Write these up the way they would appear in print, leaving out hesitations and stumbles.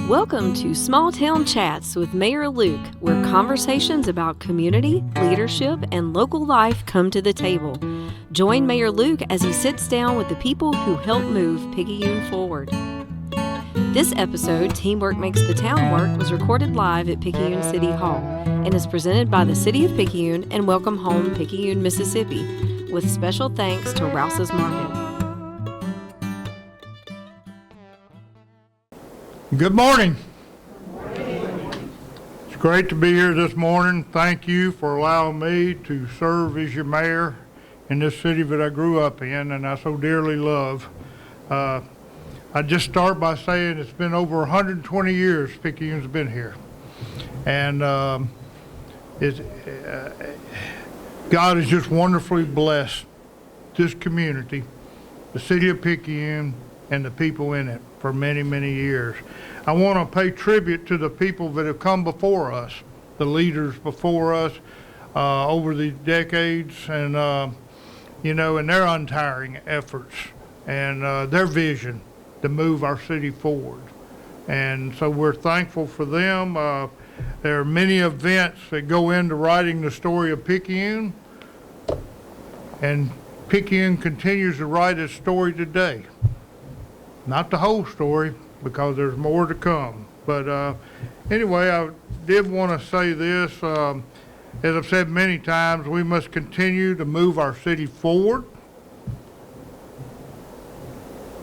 Welcome to Small Town Chats with Mayor Luke, where conversations about community, leadership, and local life come to the table. Join Mayor Luke as he sits down with the people who help move Picayune forward. This episode, Teamwork Makes the Town Work, was recorded live at Picayune City Hall and is presented by the City of Picayune and Welcome Home Picayune, Mississippi, with special thanks to Rouse's Market. Good morning. It's great to be here this morning. Thank you for allowing me to serve as your mayor in this city that I grew up in and I so dearly love. I just start by saying it's been over 120 years Picayune's been here. And God has just wonderfully blessed this community, the city of Picayune, and the people in it for many, many years. I want to pay tribute to the people that have come before us, the leaders before us over the decades, and and their untiring efforts and their vision to move our city forward. And so we're thankful for them. There are many events that go into writing the story of Picayune, and Picayune continues to write its story today. Not the whole story, because there's more to come. But anyway, I did want to say this. As I've said many times, we must continue to move our city forward.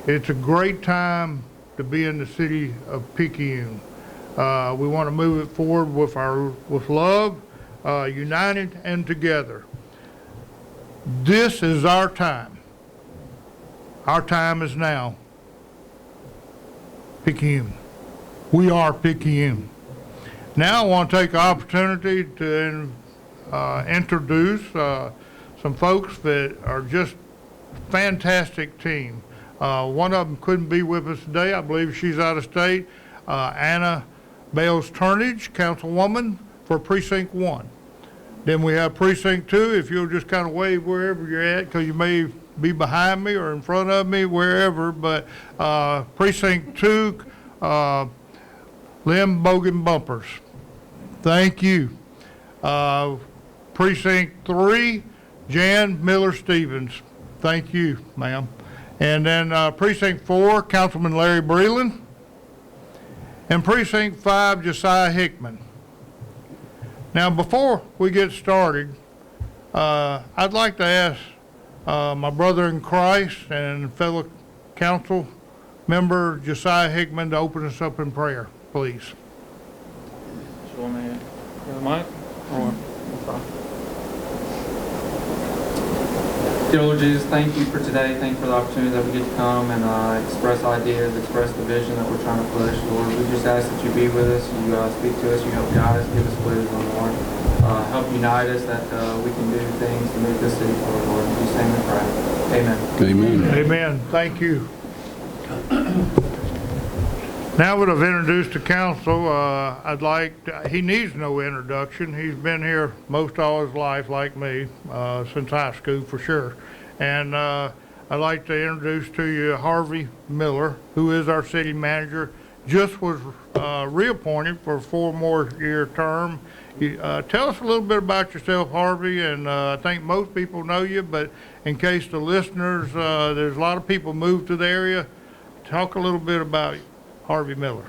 It's a great time to be in the city of Picayune. We want to move it forward with love, united and together. This is our time. Our time is now. Picayune. We are Picayune. Now I want to take the opportunity to introduce some folks that are just a fantastic team. One of them couldn't be with us today. I believe she's out of state. Anna Bales-Turnage, Councilwoman for Precinct 1. Then we have Precinct 2, if you'll just kind of wave wherever you're at, because you may be behind me or in front of me, wherever, but Precinct 2, Lynn Bogan Bumpers. Thank you. Precinct 3, Jan Miller-Stevens. Thank you, ma'am. And then Precinct 4, Councilman Larry Breland. And Precinct 5, Josiah Hickman. Now, before we get started, I'd like to ask my brother in Christ and fellow council member Josiah Hickman to open us up in prayer, please. Sure, man. The mic? Dear Lord Jesus, thank you for today. Thank you for the opportunity that we get to come and express ideas, express the vision that we're trying to push. Lord, we just ask that you be with us, you speak to us, you help guide us, give us wisdom, Lord. Help unite us that we can do things to move this city forward, Lord. In Jesus' name we pray. Amen. Amen. Amen. Thank you. Now that I've introduced the council, he needs no introduction. He's been here most all his life, like me, since high school for sure. And I'd like to introduce to you Harvey Miller, who is our city manager, just was reappointed for a 4-more-year term. Tell us a little bit about yourself, Harvey, and I think most people know you, but in case the listeners, there's a lot of people moved to the area. Talk a little bit about Harvey Miller.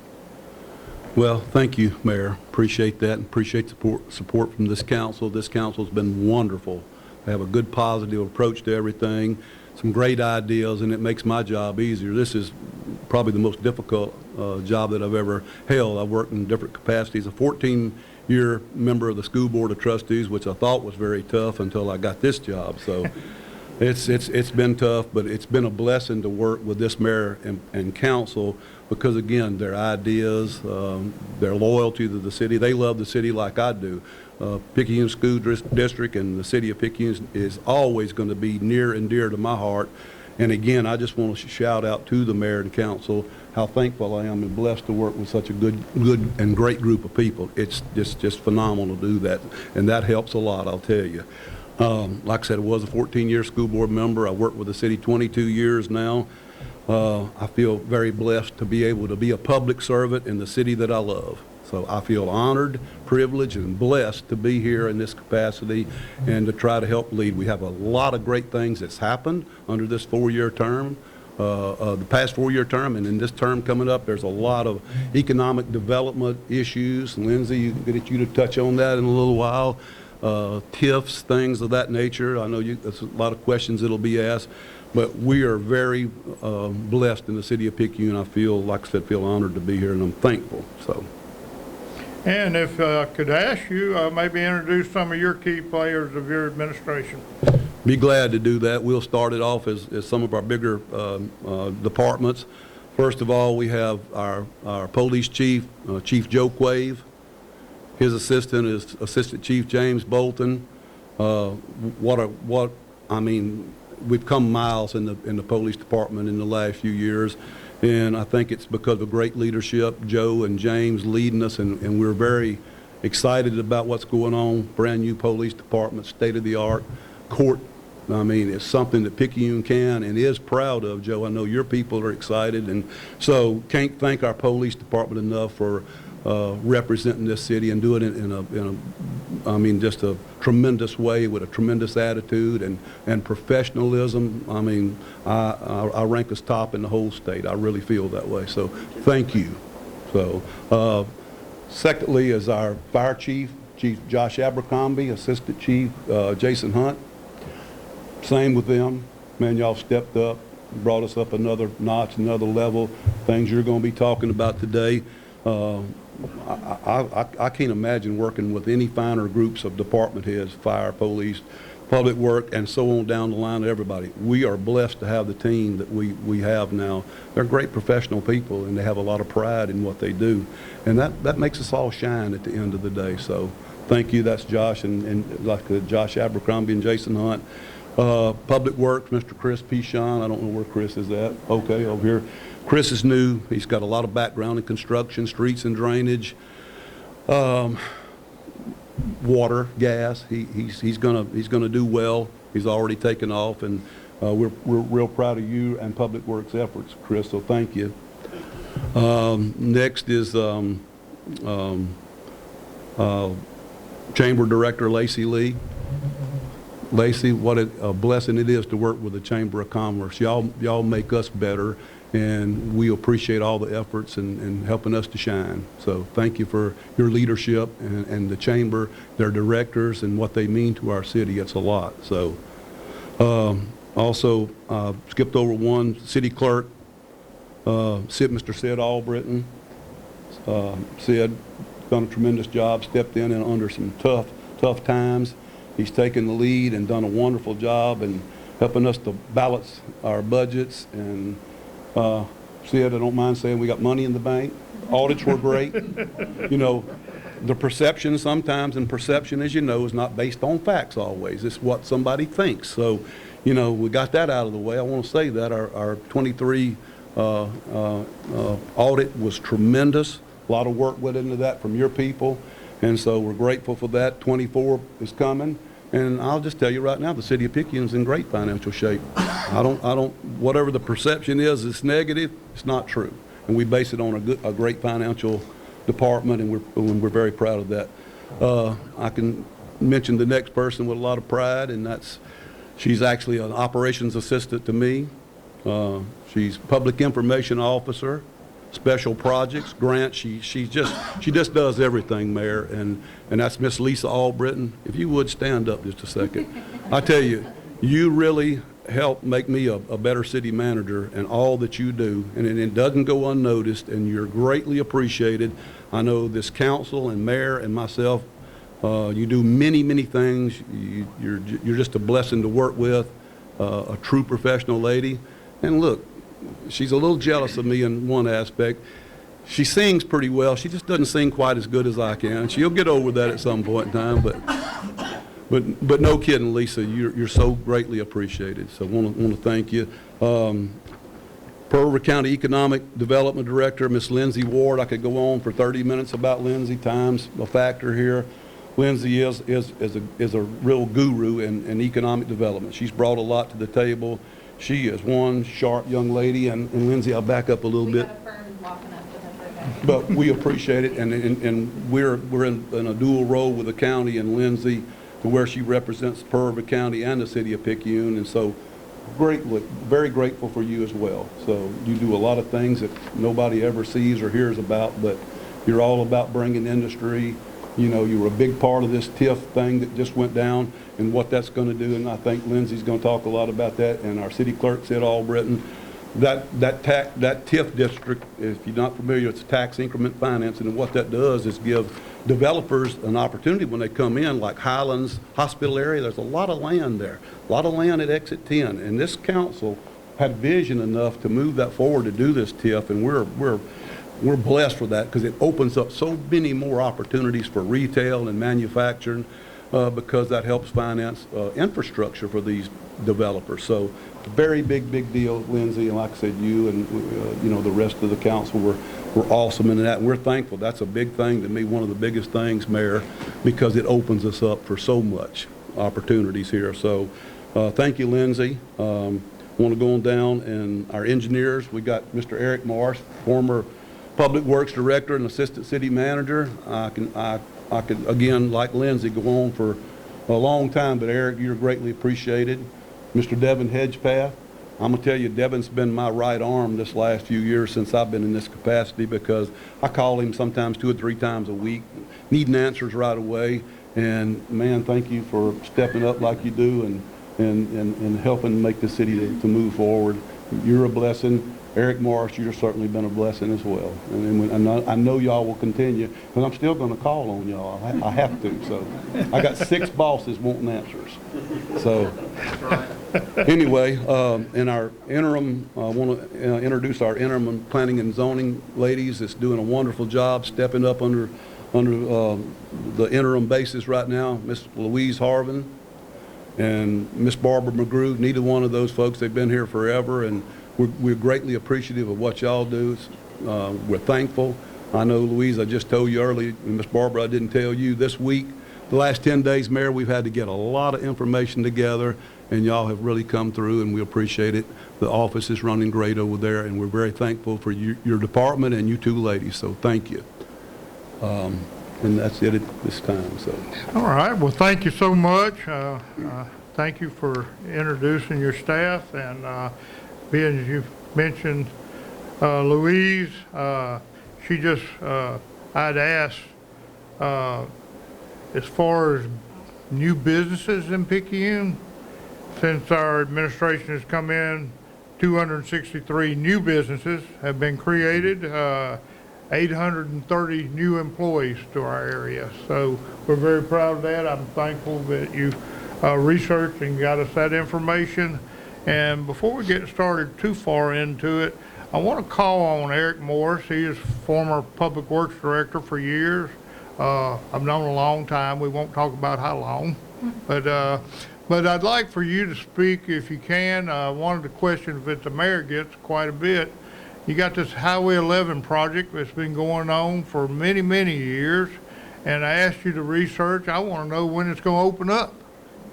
Well, thank you, Mayor. Appreciate that and appreciate support from this council. This council's been wonderful. They have a good, positive approach to everything, some great ideas, and it makes my job easier. This is probably the most difficult job that I've ever held. I've worked in different capacities. A 14-year member of the School Board of Trustees, which I thought was very tough until I got this job. So it's been tough, but it's been a blessing to work with this mayor and council because, again, their ideas, their loyalty to the city. They love the city like I do. Picayune School District and the city of Picayune is always going to be near and dear to my heart. And again, I just want to shout out to the mayor and council how thankful I am and blessed to work with such a good and great group of people. It's just phenomenal to do that, and that helps a lot, I'll tell you. Like I said, I was a 14-year school board member. I worked with the city 22 years now. I feel very blessed to be able to be a public servant in the city that I love. So I feel honored, privileged, and blessed to be here in this capacity and to try to help lead. We have a lot of great things that's happened under this 4-year term, the past 4-year term, and in this term coming up, there's a lot of economic development issues. Lindsay, get you to touch on that in a little while. TIFs, things of that nature. I know there's a lot of questions that'll be asked, but we are very blessed in the city of Picayune. I feel, like I said, feel honored to be here, and I'm thankful. So. And if I could ask you, maybe introduce some of your key players of your administration. Be glad to do that. We'll start it off as some of our bigger departments. First of all, we have our police chief, Chief Joe Quave. His assistant is Assistant Chief James Bolton. I mean, we've come miles in the police department in the last few years. And I think it's because of great leadership, Joe and James leading us, and we're very excited about what's going on. Brand new police department, state-of-the-art court. I mean, it's something that Picayune can and is proud of, Joe. I know your people are excited, and so can't thank our police department enough for representing this city and doing it I mean, just a tremendous way with a tremendous attitude and professionalism. I mean, I rank us top in the whole state. I really feel that way. So thank you. So secondly is our fire chief, Chief Josh Abercrombie, Assistant Chief Jason Hunt. Same with them. Man, y'all stepped up, brought us up another notch, another level. Things you're going to be talking about today. I can't imagine working with any finer groups of department heads, fire, police, public work, and so on down the line to everybody. We are blessed to have the team that we have now. They're great professional people, and they have a lot of pride in what they do. And that makes us all shine at the end of the day. So thank you. That's Josh and like Josh Abercrombie and Jason Hunt. Public Works, Mr. Chris Picayune. I don't know where Chris is at. Okay, over here. Chris is new. He's got a lot of background in construction, streets and drainage, water, gas. He's gonna do well. He's already taken off, and we're real proud of you and Public Works efforts, Chris. So thank you. Next is Chamber Director Lacey Lee. Lacey, what a blessing it is to work with the Chamber of Commerce. Y'all make us better, and we appreciate all the efforts and helping us to shine. So thank you for your leadership and the Chamber, their directors, and what they mean to our city. It's a lot. So also skipped over one, City Clerk, Mr. Sid Albritton. Sid done a tremendous job, stepped in and under some tough times. He's taken the lead and done a wonderful job and helping us to balance our budgets. And Sid, I don't mind saying we got money in the bank. Audits were great. You know, the perception sometimes, and perception, as you know, is not based on facts always. It's what somebody thinks. So, you know, we got that out of the way. I want to say that our 23 audit was tremendous. A lot of work went into that from your people. And so we're grateful for that. 24 is coming. And I'll just tell you right now, the city of Picayune is in great financial shape. Whatever the perception is, it's negative, it's not true. And we base it on a great financial department, and we're very proud of that. I can mention the next person with a lot of pride, and she's actually an operations assistant to me. She's public information officer, special projects, grants. She just does everything, Mayor, and that's Miss Lisa Albritton. If you would stand up just a second. I tell you, you really help make me a better city manager, and all that you do, and it doesn't go unnoticed, and you're greatly appreciated. I know this council and mayor and myself, you do many things. You're just a blessing to work with, a true professional lady. And look, she's a little jealous of me in one aspect. She sings pretty well. She just doesn't sing quite as good as I can. She'll get over that at some point in time, but no kidding, Lisa, you're so greatly appreciated. So I want to thank you. Pearl River County Economic Development Director, Miss Lindsay Ward. I could go on for 30 minutes about Lindsay. Time's a factor here. Lindsay is a real guru in economic development. She's brought a lot to the table. She is one sharp young lady, and Lindsay, I'll back up a little bit. We got a firm walking up, but that's okay. But we appreciate it, and we're in a dual role with the county and Lindsay, to where she represents Purva County and the city of Picayune, and so very grateful for you as well. So you do a lot of things that nobody ever sees or hears about, but you're all about bringing industry. You know, you were a big part of this TIF thing that just went down and what that's going to do, and I think Lindsay's going to talk a lot about that, and our city clerk said Albritton. That TIF district, if you're not familiar, it's tax increment financing, and what that does is give developers an opportunity when they come in, like Highlands Hospital area. There's a lot of land there, a lot of land at exit 10, and this council had vision enough to move that forward to do this TIF, and we're blessed for that, because it opens up so many more opportunities for retail and manufacturing, because that helps finance infrastructure for these developers. So very big deal, Lindsay, and like I said, you and you know, the rest of the council were awesome in that, and we're thankful. That's a big thing to me, one of the biggest things, Mayor, because it opens us up for so much opportunities here. So thank you, Lindsay. Want to go on down, and our engineers, we got Mr. Eric Marsh, former Public Works Director and Assistant City Manager. I could, again, like Lindsay, go on for a long time, but Eric, you're greatly appreciated. Mr. Devin Hedgepath, I'm going to tell you, Devin's been my right arm this last few years since I've been in this capacity, because I call him sometimes 2 or 3 times a week, needing answers right away. And man, thank you for stepping up like you do and helping make the city to move forward. You're a blessing. Eric Morris, you've certainly been a blessing as well. And I know y'all will continue, but I'm still going to call on y'all. I have to. So I got 6 bosses wanting answers. So anyway, in our interim, I want to introduce our interim planning and zoning ladies that's doing a wonderful job stepping up under the interim basis right now. Miss Louise Harvin and Miss Barbara McGrew, neither one of those folks, they've been here forever, and we're greatly appreciative of what y'all do. We're thankful. I know, Louise, I just told you earlier, and Miss Barbara, I didn't tell you, this week, the last 10 days, Mayor, we've had to get a lot of information together, and y'all have really come through, and we appreciate it. The office is running great over there, and we're very thankful for your department and you 2 ladies, so thank you. And that's it at this time. So. All right. Well, thank you so much. Thank you for introducing your staff, and being, as you mentioned, Louise, she just, I'd asked, as far as new businesses in Picayune, since our administration has come in, 263 new businesses have been created, 830 new employees to our area. So we're very proud of that. I'm thankful that you researched and got us that information. And before we get started too far into it, I want to call on Eric Morris. He is former Public Works Director for years. I've known a long time. We won't talk about how long, but I'd like for you to speak if you can. One of the questions that the mayor gets quite a bit, you got this Highway 11 project that's been going on for many, many years, and I asked you to research. I want to know when it's going to open up.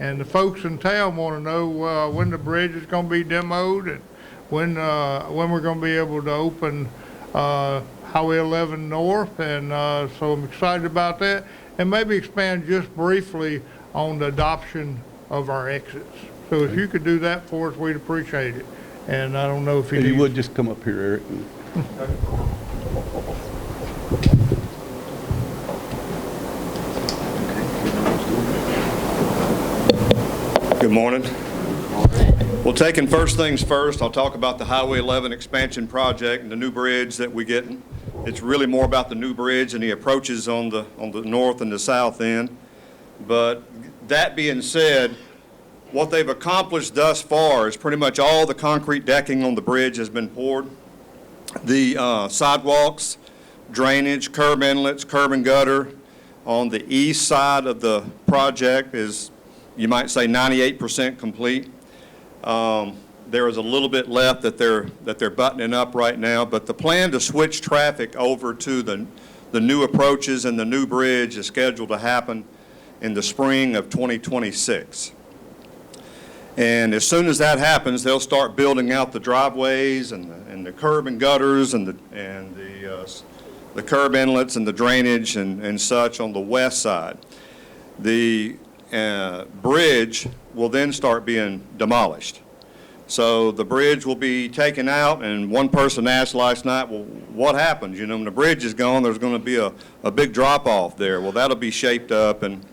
And the folks in town want to know when the bridge is going to be demoed and when we're going to be able to open Highway 11 North. And so I'm excited about that. And maybe expand just briefly on the adoption of our exits. So if you could do that for us, we'd appreciate it. And I don't know if you would just come up here, Eric. Good morning. Well, taking first things first, I'll talk about the Highway 11 expansion project and the new bridge that we're getting. It's really more about the new bridge and the approaches on the north and the south end. But that being said, what they've accomplished thus far is pretty much all the concrete decking on the bridge has been poured. The sidewalks, drainage, curb inlets, curb and gutter on the east side of the project is, you might say, 98% complete. There is a little bit left that they're buttoning up right now, but the plan to switch traffic over to the new approaches and the new bridge is scheduled to happen in the spring of 2026. And as soon as that happens, they'll start building out the driveways and the curb and gutters and the curb inlets and the drainage and such on the west side. The bridge will then start being demolished. So the bridge will be taken out, and one person asked last night, well, what happens? You know, when the bridge is gone, there's going to be a big drop-off there. Well, that'll be shaped up and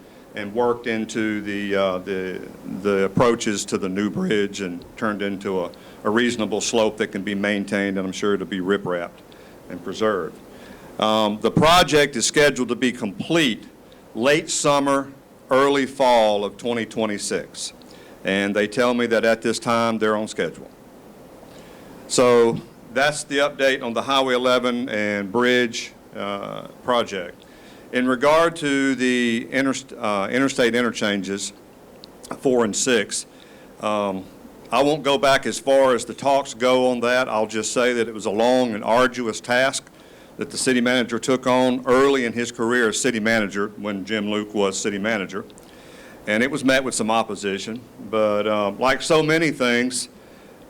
worked into the approaches to the new bridge and turned into a reasonable slope that can be maintained, and I'm sure it'll be rip-wrapped and preserved. The project is scheduled to be complete late summer, early fall of 2026. And they tell me that at this time, they're on schedule. So that's the update on the Highway 11 and bridge project. In regard to the interstate interchanges, 4 and 6, I won't go back as far as the talks go on that. I'll just say that it was a long and arduous task that the city manager took on early in his career as city manager when Jim Luke was city manager. And it was met with some opposition, but like so many things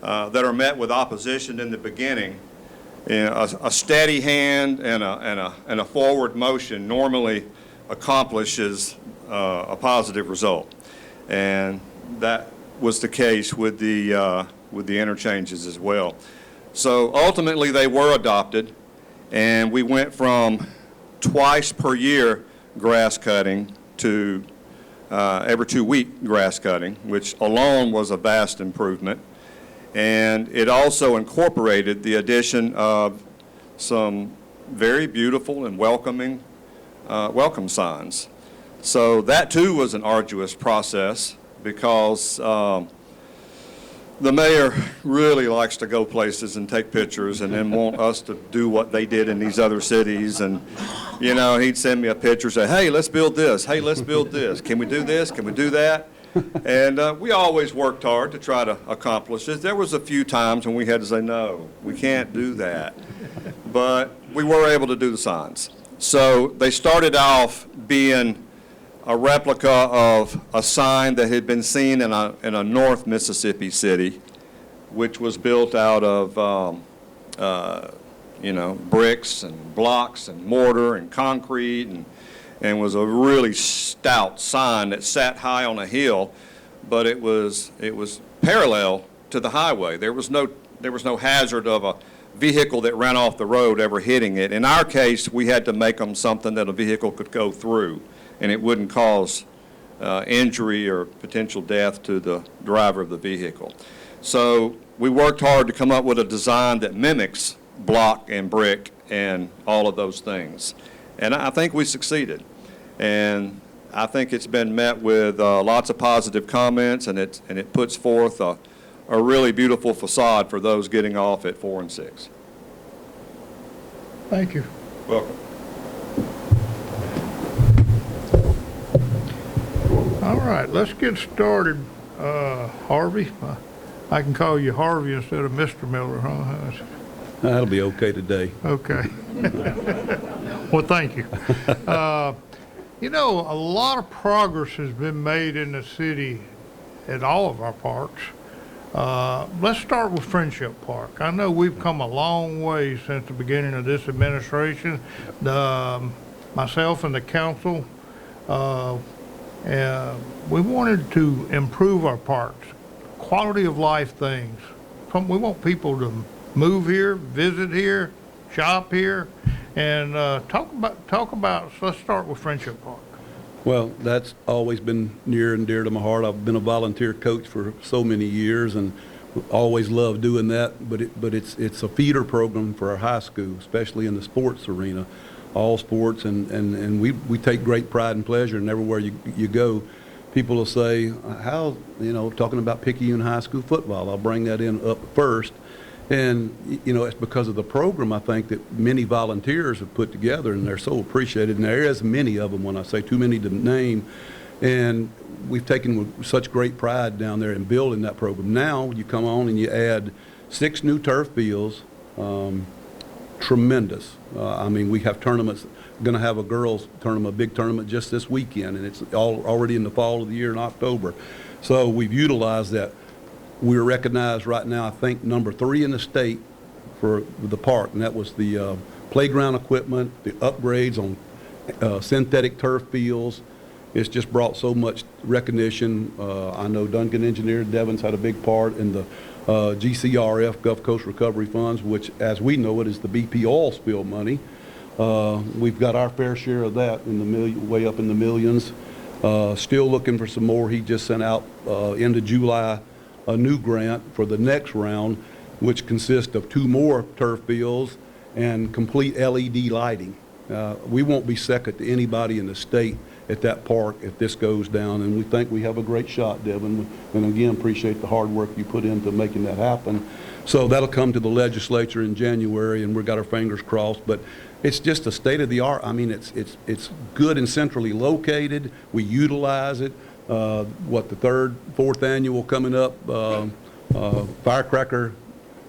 that are met with opposition in the beginning, you know, a steady hand and a forward motion normally accomplishes a positive result, and that was the case with the interchanges as well. So ultimately, they were adopted, and we went from twice per year grass cutting to every 2-week grass cutting, which alone was a vast improvement. And it also incorporated the addition of some very beautiful and welcoming welcome signs. So that too was an arduous process because the mayor really likes to go places and take pictures and then want us to do what they did in these other cities. And, you know, he'd send me a picture, say, hey, let's build this. Hey, let's build this. Can we do this? Can we do that? And we always worked hard to try to accomplish it. There was a few times when we had to say, no, we can't do that. But we were able to do the signs. So they started off being a replica of a sign that had been seen in a North Mississippi city, which was built out of, you know, bricks and blocks and mortar and concrete, and was a really stout sign that sat high on a hill, but it was parallel to the highway. There was no hazard of a vehicle that ran off the road ever hitting it. In our case, we had to make them something that a vehicle could go through, and it wouldn't cause injury or potential death to the driver of the vehicle. So we worked hard to come up with a design that mimics block and brick and all of those things. And I think we succeeded. And I think it's been met with lots of positive comments, and it puts forth a really beautiful facade for those getting off at 4 and 6. Thank you. Welcome. All right, let's get started. Harvey, I can call you Harvey instead of Mr. Miller, huh? That'll be okay today. Okay. Well, thank you. You know, a lot of progress has been made in the city at all of our parks. Let's start with Friendship Park. I know we've come a long way since the beginning of this administration. Myself and the council, we wanted to improve our parks, quality of life things. We want people to move here, visit here, shop here, and talk about. Let's start with Friendship Park. Well, that's always been near and dear to my heart. I've been a volunteer coach for so many years and always loved doing that. But it's a feeder program for our high school, especially in the sports arena, all sports, and we take great pride and pleasure in everywhere you go. People will say, how, you know, talking about Picayune High School football, I'll bring that in up first. And, you know, it's because of the program, I think, that many volunteers have put together, and they're so appreciated. And there is many of them, when I say too many to name. And we've taken such great pride down there in building that program. Now you come on and you add 6 new turf fields, tremendous. I mean, we have tournaments, going to have a girls tournament, a big tournament just this weekend, and it's already in the fall of the year in October. So we've utilized that. We're recognized right now, I think, number 3 in the state for the park, and that was the playground equipment, the upgrades on synthetic turf fields. It's just brought so much recognition. I know Duncan Engineer, Devon's had a big part in the GCRF, Gulf Coast Recovery Funds, which, as we know it, is the BP oil spill money. We've got our fair share of that in the way up in the millions. Still looking for some more. He just sent out end of July a new grant for the next round, which consists of 2 more turf fields and complete LED lighting. We won't be second to anybody in the state at that park if this goes down, and we think we have a great shot, Devin, and again, appreciate the hard work you put into making that happen. So that'll come to the legislature in January, and we've got our fingers crossed, but it's just a state-of-the-art. I mean, it's good and centrally located. We utilize it. The 3rd, 4th annual coming up, firecracker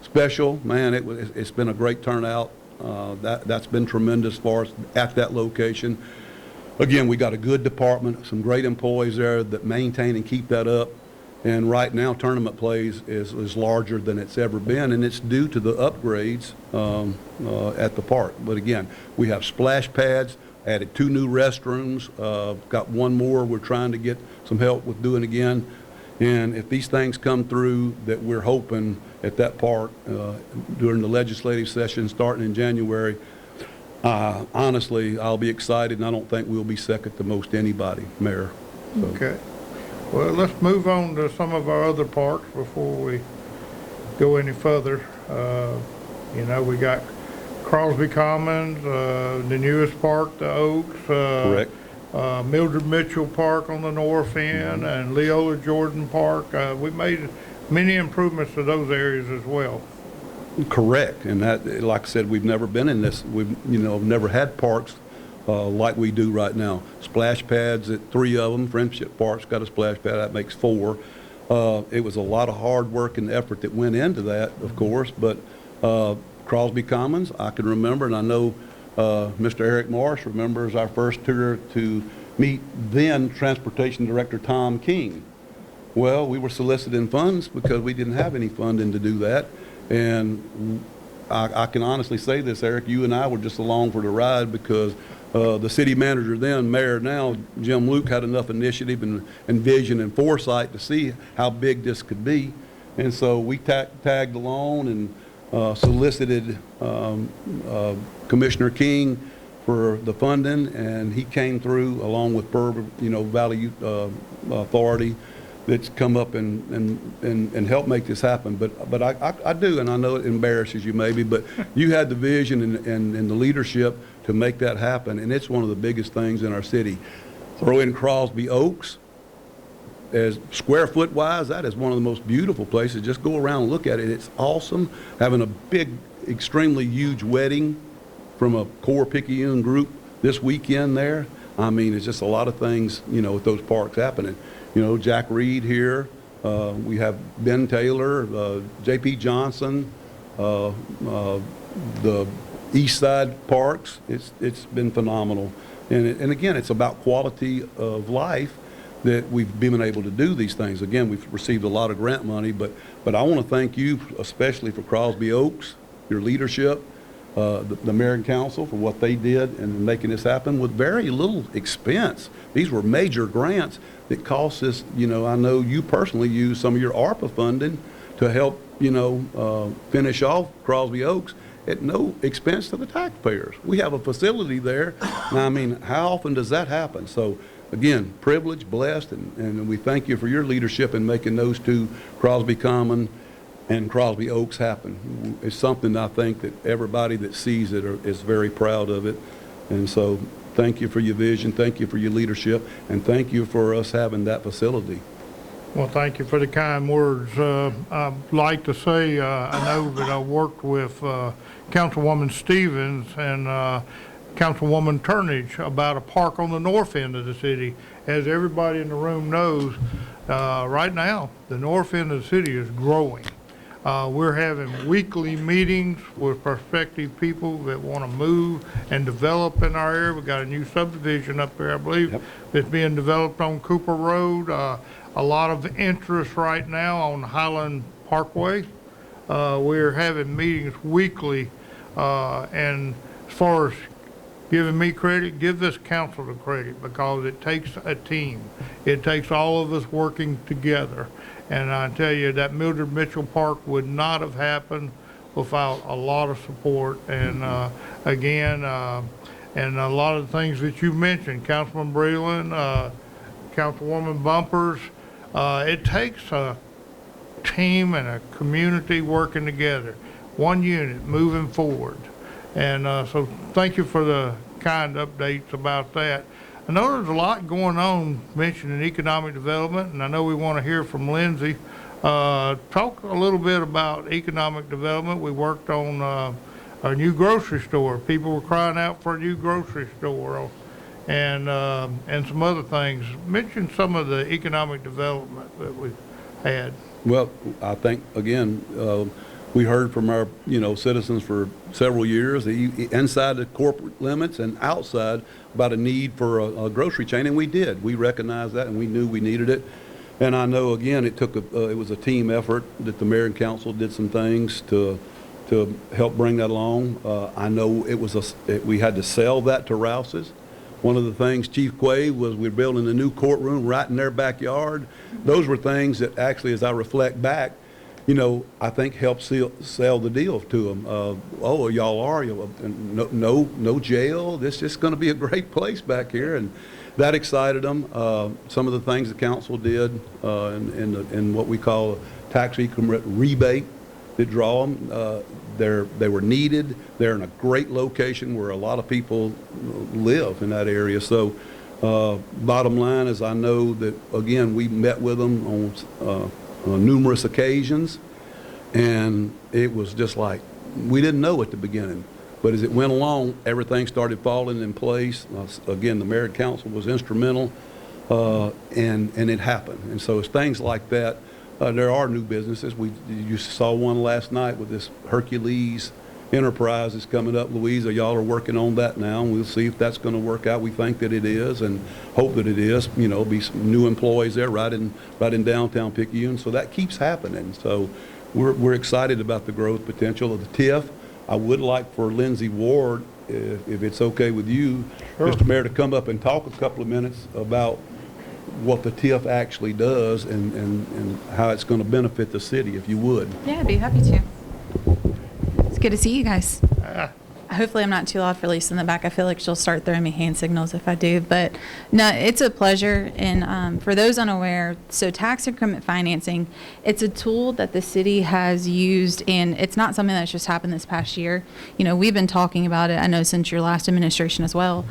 special, man, it's been a great turnout. That's been tremendous for us at that location. Again, we got a good department, some great employees there that maintain and keep that up. And right now, tournament plays is larger than it's ever been, and it's due to the upgrades at the park. But again, we have splash pads, added 2 new restrooms, got 1 more we're trying to get some help with doing again. And if these things come through that we're hoping at that park during the legislative session starting in January, honestly, I'll be excited, and I don't think we'll be second to most anybody, Mayor. So. Okay. Well, let's move on to some of our other parks before we go any further. You know, we got Crosby Commons, the newest park, the Oaks. Correct. Mildred Mitchell Park on the north end, and Leola Jordan Park. We made many improvements to those areas as well. Correct, and that, like I said, we've never been in this. We've never had parks like we do right now. Splash pads at 3 of them. Friendship Park's got a splash pad. That makes 4. It was a lot of hard work and effort that went into that, of course. But Crosby Commons, I can remember, and I know Mr. Eric Marsh remembers our first tour to meet then Transportation Director Tom King. Well, we were soliciting funds because we didn't have any funding to do that. And I can honestly say this, Eric, you and I were just along for the ride because the city manager then, mayor now, Jim Luke, had enough initiative and vision and foresight to see how big this could be. And so we tagged along and solicited Commissioner King for the funding, and he came through along with Valley Authority that's come up and helped make this happen. But I do, and I know it embarrasses you maybe, but you had the vision and the leadership to make that happen, and it's one of the biggest things in our city. Throw in Crosby Oaks, as square foot wise, that is one of the most beautiful places. Just go around and look at it. It's awesome. Having a big, extremely huge wedding from a core Picayune group this weekend there. I mean, it's just a lot of things, with those parks happening. Jack Reed here. We have Ben Taylor, J.P. Johnson, the East Side parks. It's been phenomenal. And again, it's about quality of life that we've been able to do these things. Again, we've received a lot of grant money, but I want to thank you especially for Crosby Oaks, your leadership, the mayor and council for what they did in making this happen with very little expense. These were major grants that cost us, I know you personally used some of your ARPA funding to help, finish off Crosby Oaks at no expense to the taxpayers. We have a facility there. Now, I mean, how often does that happen? So again, privileged, blessed, and we thank you for your leadership in making those 2, Crosby Common and Crosby Oaks, happen. It's something I think that everybody that sees it is very proud of it. And so thank you for your vision, thank you for your leadership, and thank you for us having that facility. Well, thank you for the kind words. I'd like to say I know that I worked with Councilwoman Stevens and Councilwoman Turnage about a park on the north end of the city. As everybody in the room knows, right now, the north end of the city is growing. We're having weekly meetings with prospective people that want to move and develop in our area. We've got a new subdivision up there, I believe, that's being developed on Cooper Road. A lot of interest right now on Highland Parkway. We're having meetings weekly, and as far as giving me credit, give this council the credit, because it takes a team. It takes all of us working together. And I tell you, that Mildred Mitchell Park would not have happened without a lot of support. And again, and a lot of the things that you mentioned, Councilman Breland, Councilwoman Bumpers, it takes a team and a community working together, one unit moving forward. And so thank you for the kind updates about that. I know there's a lot going on mentioning economic development, and I know we want to hear from Lindsay. Talk a little bit about economic development. We worked on a new grocery store. People were crying out for a new grocery store, and some other things. Mention some of the economic development that we've had. Well, I think, again, we heard from our, citizens for several years, inside the corporate limits and outside, about a need for a grocery chain, and we did. We recognized that, and we knew we needed it. And I know, again, it was a team effort that the mayor and council did some things to help bring that along. I know we had to sell that to Rouse's. One of the things, Chief Quay, was we're building a new courtroom right in their backyard. Those were things that actually, as I reflect back, I think helped sell the deal to them. Oh, y'all are, no jail. This is going to be a great place back here, and that excited them. Some of the things the council did in what we call a tax increment rebate that draw them. They were needed. They're in a great location where a lot of people live in that area. So, bottom line is, I know that, again, we met with them on numerous occasions, and it was just like, we didn't know at the beginning, but as it went along, everything started falling in place. Again, the mayor and council was instrumental, and it happened. And so it's things like that. There are new businesses. You saw one last night with this Hercules Enterprise that's coming up. Louisa, y'all are working on that now, and we'll see if that's going to work out. We think that it is, and hope that it is. Be some new employees there right in downtown Picayune. So that keeps happening. So we're excited about the growth potential of the TIF. I would like for Lindsay Ward, if it's okay with you, Sure, Mr. Mayor, to come up and talk a couple of minutes about what the TIF actually does and how it's going to benefit the city, if you would. Yeah, I'd be happy to. It's good to see you guys. Hopefully I'm not too loud for Lisa in the back. I feel like she'll start throwing me hand signals if I do. But no, it's a pleasure. And for those unaware, so tax increment financing, it's a tool that the city has used, and it's not something that's just happened this past year. We've been talking about it, I know, since your last administration as well.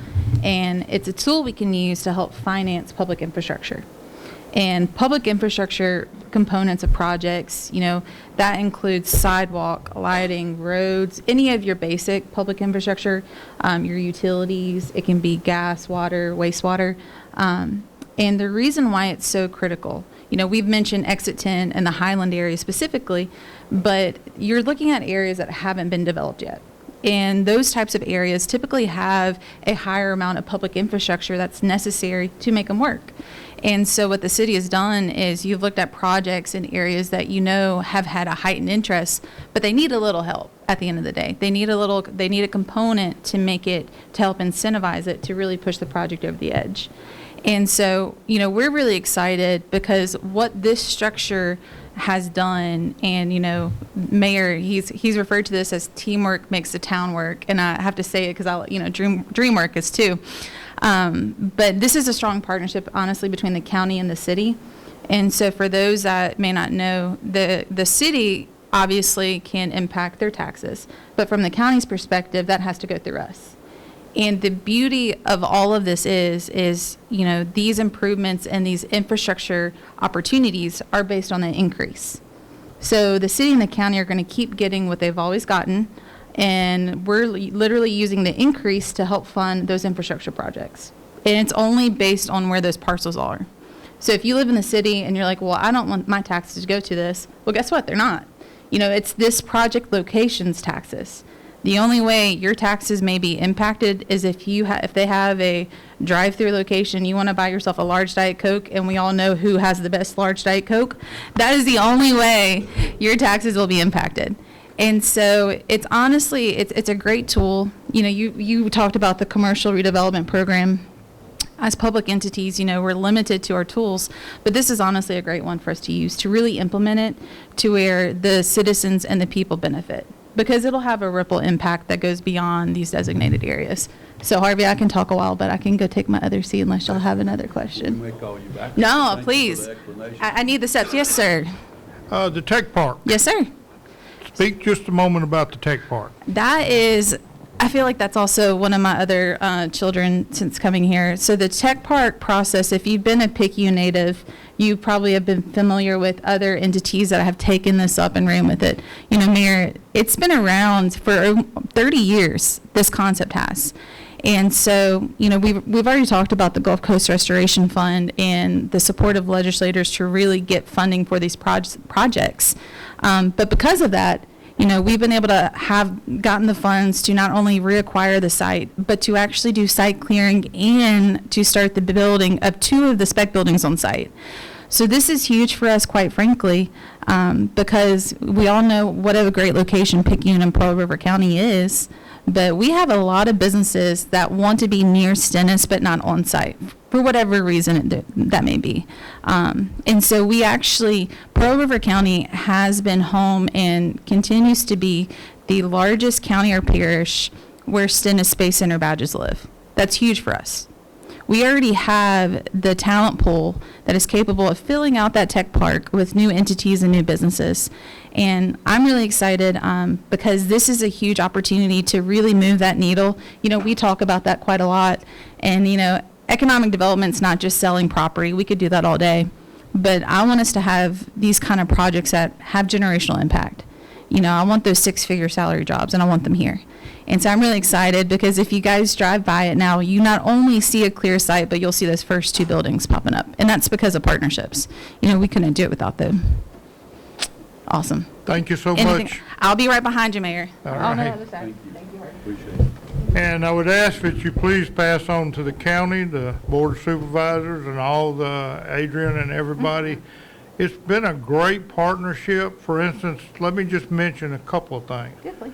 And it's a tool we can use to help finance public infrastructure. And public infrastructure components of projects, that includes sidewalk, lighting, roads, any of your basic public infrastructure, your utilities. It can be gas, water, wastewater. And the reason why it's so critical, we've mentioned Exit 10 and the Highland area specifically, but you're looking at areas that haven't been developed yet. And those types of areas typically have a higher amount of public infrastructure that's necessary to make them work. And so what the city has done is you've looked at projects in areas that have had a heightened interest, but they need a little help at the end of the day. They need a component to help incentivize it to really push the project over the edge. And so, we're really excited because what this structure has done, and Mayor, he's referred to this as teamwork makes the town work, and I have to say it because dream work is too. But this is a strong partnership, honestly, between the county and the city. And so for those that may not know, the city obviously can impact their taxes, but from the county's perspective, that has to go through us. And the beauty of all of this is these improvements and these infrastructure opportunities are based on the increase. So the city and the county are going to keep getting what they've always gotten, and we're literally using the increase to help fund those infrastructure projects. And it's only based on where those parcels are. So if you live in the city and you're like, well, I don't want my taxes to go to this, well, guess what? They're not. It's this project location's taxes. The only way your taxes may be impacted is if if they have a drive-through location, you want to buy yourself a large Diet Coke, and we all know who has the best large Diet Coke. That is the only way your taxes will be impacted. And so it's honestly, it's a great tool. You talked about the commercial redevelopment program. As public entities, we're limited to our tools, but this is honestly a great one for us to use to really implement it to where the citizens and the people benefit, because it'll have a ripple impact that goes beyond these designated areas. So Harvey, I can talk a while, but I can go take my other seat unless y'all have another question. We may call you back. No, Thank you please. for the explanation. I need the steps. Yes, sir. The tech park. Yes, sir. Speak just a moment about the tech park. I feel like that's also one of my other children since coming here. So the tech park process, if you've been a Picayune native, you probably have been familiar with other entities that have taken this up and ran with it. Mayor, it's been around for 30 years, this concept has. And so, we've already talked about the Gulf Coast Restoration Fund and the support of legislators to really get funding for these projects. But because of that, we've been able to have gotten the funds to not only reacquire the site, but to actually do site clearing and to start the building of 2 of the spec buildings on site. So this is huge for us, quite frankly, because we all know what a great location Picayune and Pearl River County is, but we have a lot of businesses that want to be near Stennis but not on site for whatever reason that may be. And so we actually, Pearl River County has been home and continues to be the largest county or parish where Stennis Space Center badges live. That's huge for us. We already have the talent pool that is capable of filling out that tech park with new entities and new businesses. And I'm really excited because this is a huge opportunity to really move that needle. We talk about that quite a lot. And, economic development's not just selling property. We could do that all day. But I want us to have these kind of projects that have generational impact. I want those 6-figure salary jobs, and I want them here. And so I'm really excited because if you guys drive by it now, you not only see a clear site, but you'll see those first 2 buildings popping up. And that's because of partnerships. We couldn't do it without them. Awesome. Thank you so Anything- much. I'll be right behind you, Mayor. All On the right. other side. Thank you. Appreciate it. And I would ask that you please pass on to the county, the board of supervisors, and all the Adrian and everybody. It's been a great partnership. For instance, let me just mention a couple of things. Yeah, please.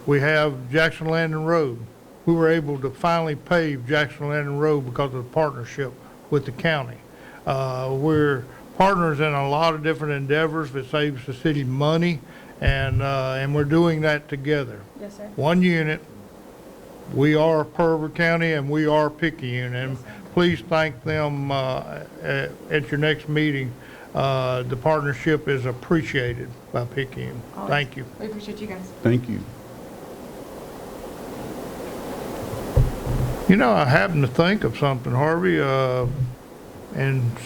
We have Jackson Landing Road. We were able to finally pave Jackson Landing Road because of the partnership with the county. We're partners in a lot of different endeavors that saves the city money, and we're doing that together. Yes, sir. One unit. We are Pearl River County, and we are Picayune, and please thank them at your next meeting. The partnership is appreciated by Picayune. Always. Thank you. We appreciate you guys. Thank you. I happened to think of something, Harvey, and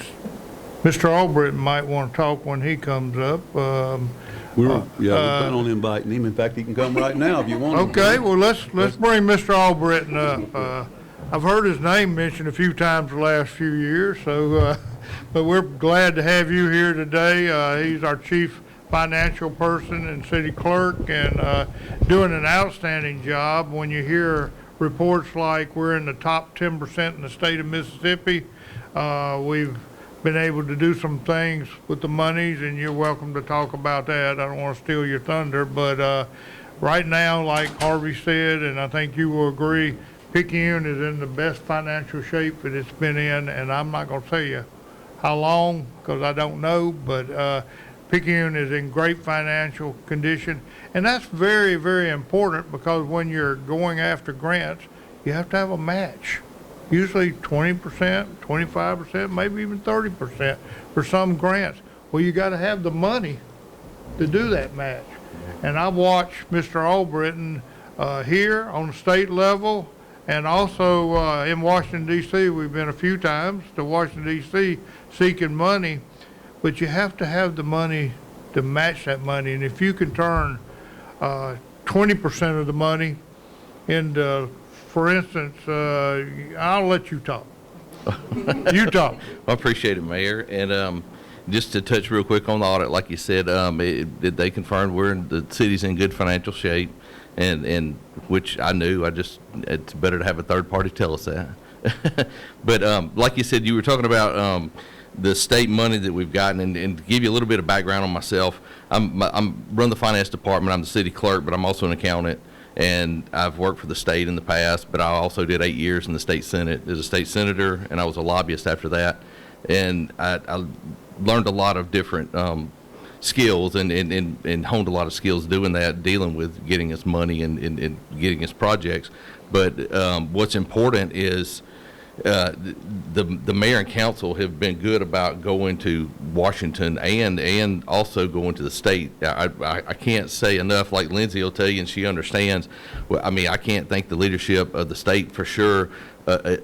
Mr. Albritton might want to talk when he comes up. We plan on inviting him. In fact, he can come right now if you want him. Okay, well, let's bring Mr. Albritton up. I've heard his name mentioned a few times the last few years, so, but we're glad to have you here today. He's our chief financial person and city clerk, and doing an outstanding job. When you hear reports like we're in the top 10% in the state of Mississippi, we've been able to do some things with the monies, and you're welcome to talk about that. I don't want to steal your thunder, but right now, like Harvey said, and I think you will agree, Picayune is in the best financial shape that it's been in, and I'm not going to tell you how long, because I don't know, but Picayune is in great financial condition, and that's very, very important, because when you're going after grants, you have to have a match. Usually 20%, 25%, maybe even 30% for some grants. Well, you got to have the money to do that match. And I've watched Mr. Albritton here on the state level, and also in Washington, D.C. We've been a few times to Washington, D.C. seeking money, but you have to have the money to match that money. And if you can turn 20% of the money into, for instance, I'll let you talk. You talk. I appreciate it, Mayor. And just to touch real quick on the audit, like you said, they confirmed the city's in good financial shape, and which I knew. It's better to have a third party tell us that. But like you said, you were talking about the state money that we've gotten, and to give you a little bit of background on myself, I'm run the finance department. I'm the city clerk, but I'm also an accountant, and I've worked for the state in the past. But I also did 8 years in the state senate as a state senator, and I was a lobbyist after that. And I learned a lot of different skills and honed a lot of skills doing that, dealing with getting us money and getting us projects. But what's important is the mayor and council have been good about going to Washington and also going to the state. I can't say enough, like Lindsay will tell you, and she understands. Well, I mean, I can't thank the leadership of the state for sure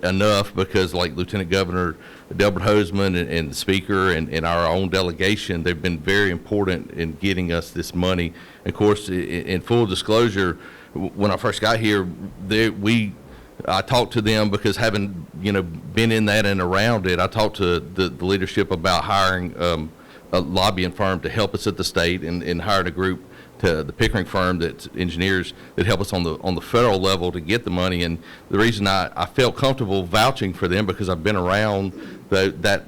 enough, because like Lieutenant Governor Delbert Hoseman and the Speaker and our own delegation, they've been very important in getting us this money. Of course, in full disclosure, when I first got here, I talked to them because having been in that and around it, I talked to the leadership about hiring a lobbying firm to help us at the state, and hired a group, to the Pickering firm, that's engineers that help us on the federal level to get the money. And the reason I felt comfortable vouching for them, because I've been around that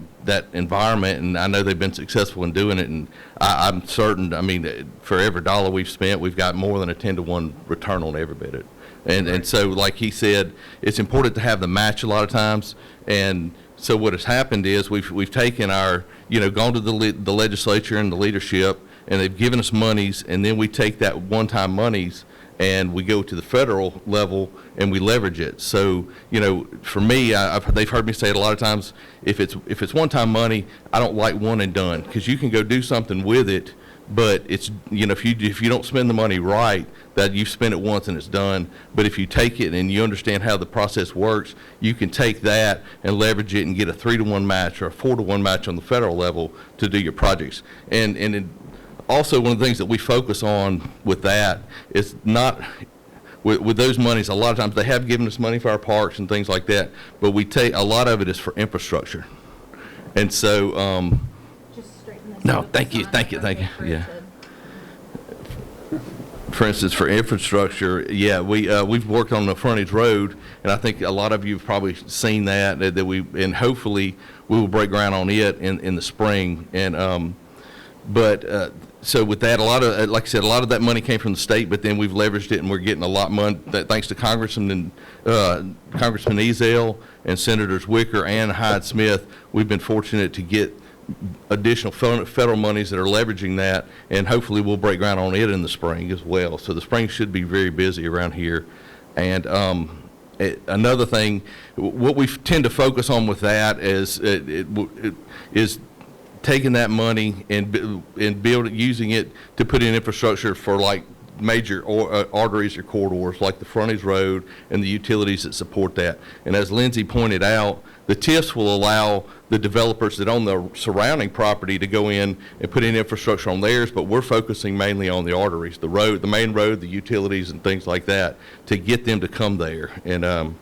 environment, and I know they've been successful in doing it. And I'm certain, I mean, for every dollar we've spent, we've got more than a 10-to-1 return on every bit of it. And so, like he said, it's important to have the match a lot of times. And so what has happened is we've taken our, gone to the legislature and the leadership, and they've given us monies, and then we take that one-time monies and we go to the federal level and we leverage it. So, for me, they've heard me say it a lot of times, if it's one-time money, I don't like one and done, because you can go do something with it, but it's, if you don't spend the money right, that you've spent it once and it's done. But if you take it and you understand how the process works, you can take that and leverage it and get a 3-to-1 match or a 4-to-1 match on the federal level to do your projects. And also, one of the things that we focus on with that is not, with those monies, a lot of times they have given us money for our parks and things like that, but we take, a lot of it is for infrastructure. And so, Just straighten this no, out. thank you, yeah. For instance, for infrastructure, yeah, we've worked on the frontage road, and I think a lot of you have probably seen that and hopefully we will break ground on it in the spring. And so with that, a lot of, like I said, a lot of that money came from the state, but then we've leveraged it, and we're getting a lot of money thanks to Congressman Ezell and Senators Wicker and Hyde-Smith. We've been fortunate to get additional federal monies that are leveraging that, and hopefully we'll break ground on it in the spring as well. So the spring should be very busy around here. And another thing, what we tend to focus on with that is taking that money and using it to put in infrastructure for like major arteries or corridors, like the frontage road and the utilities that support that. And as Lindsay pointed out, the TIFs will allow the developers that own the surrounding property to go in and put in infrastructure on theirs, but we're focusing mainly on the arteries, the road, the main road, the utilities and things like that, to get them to come there. And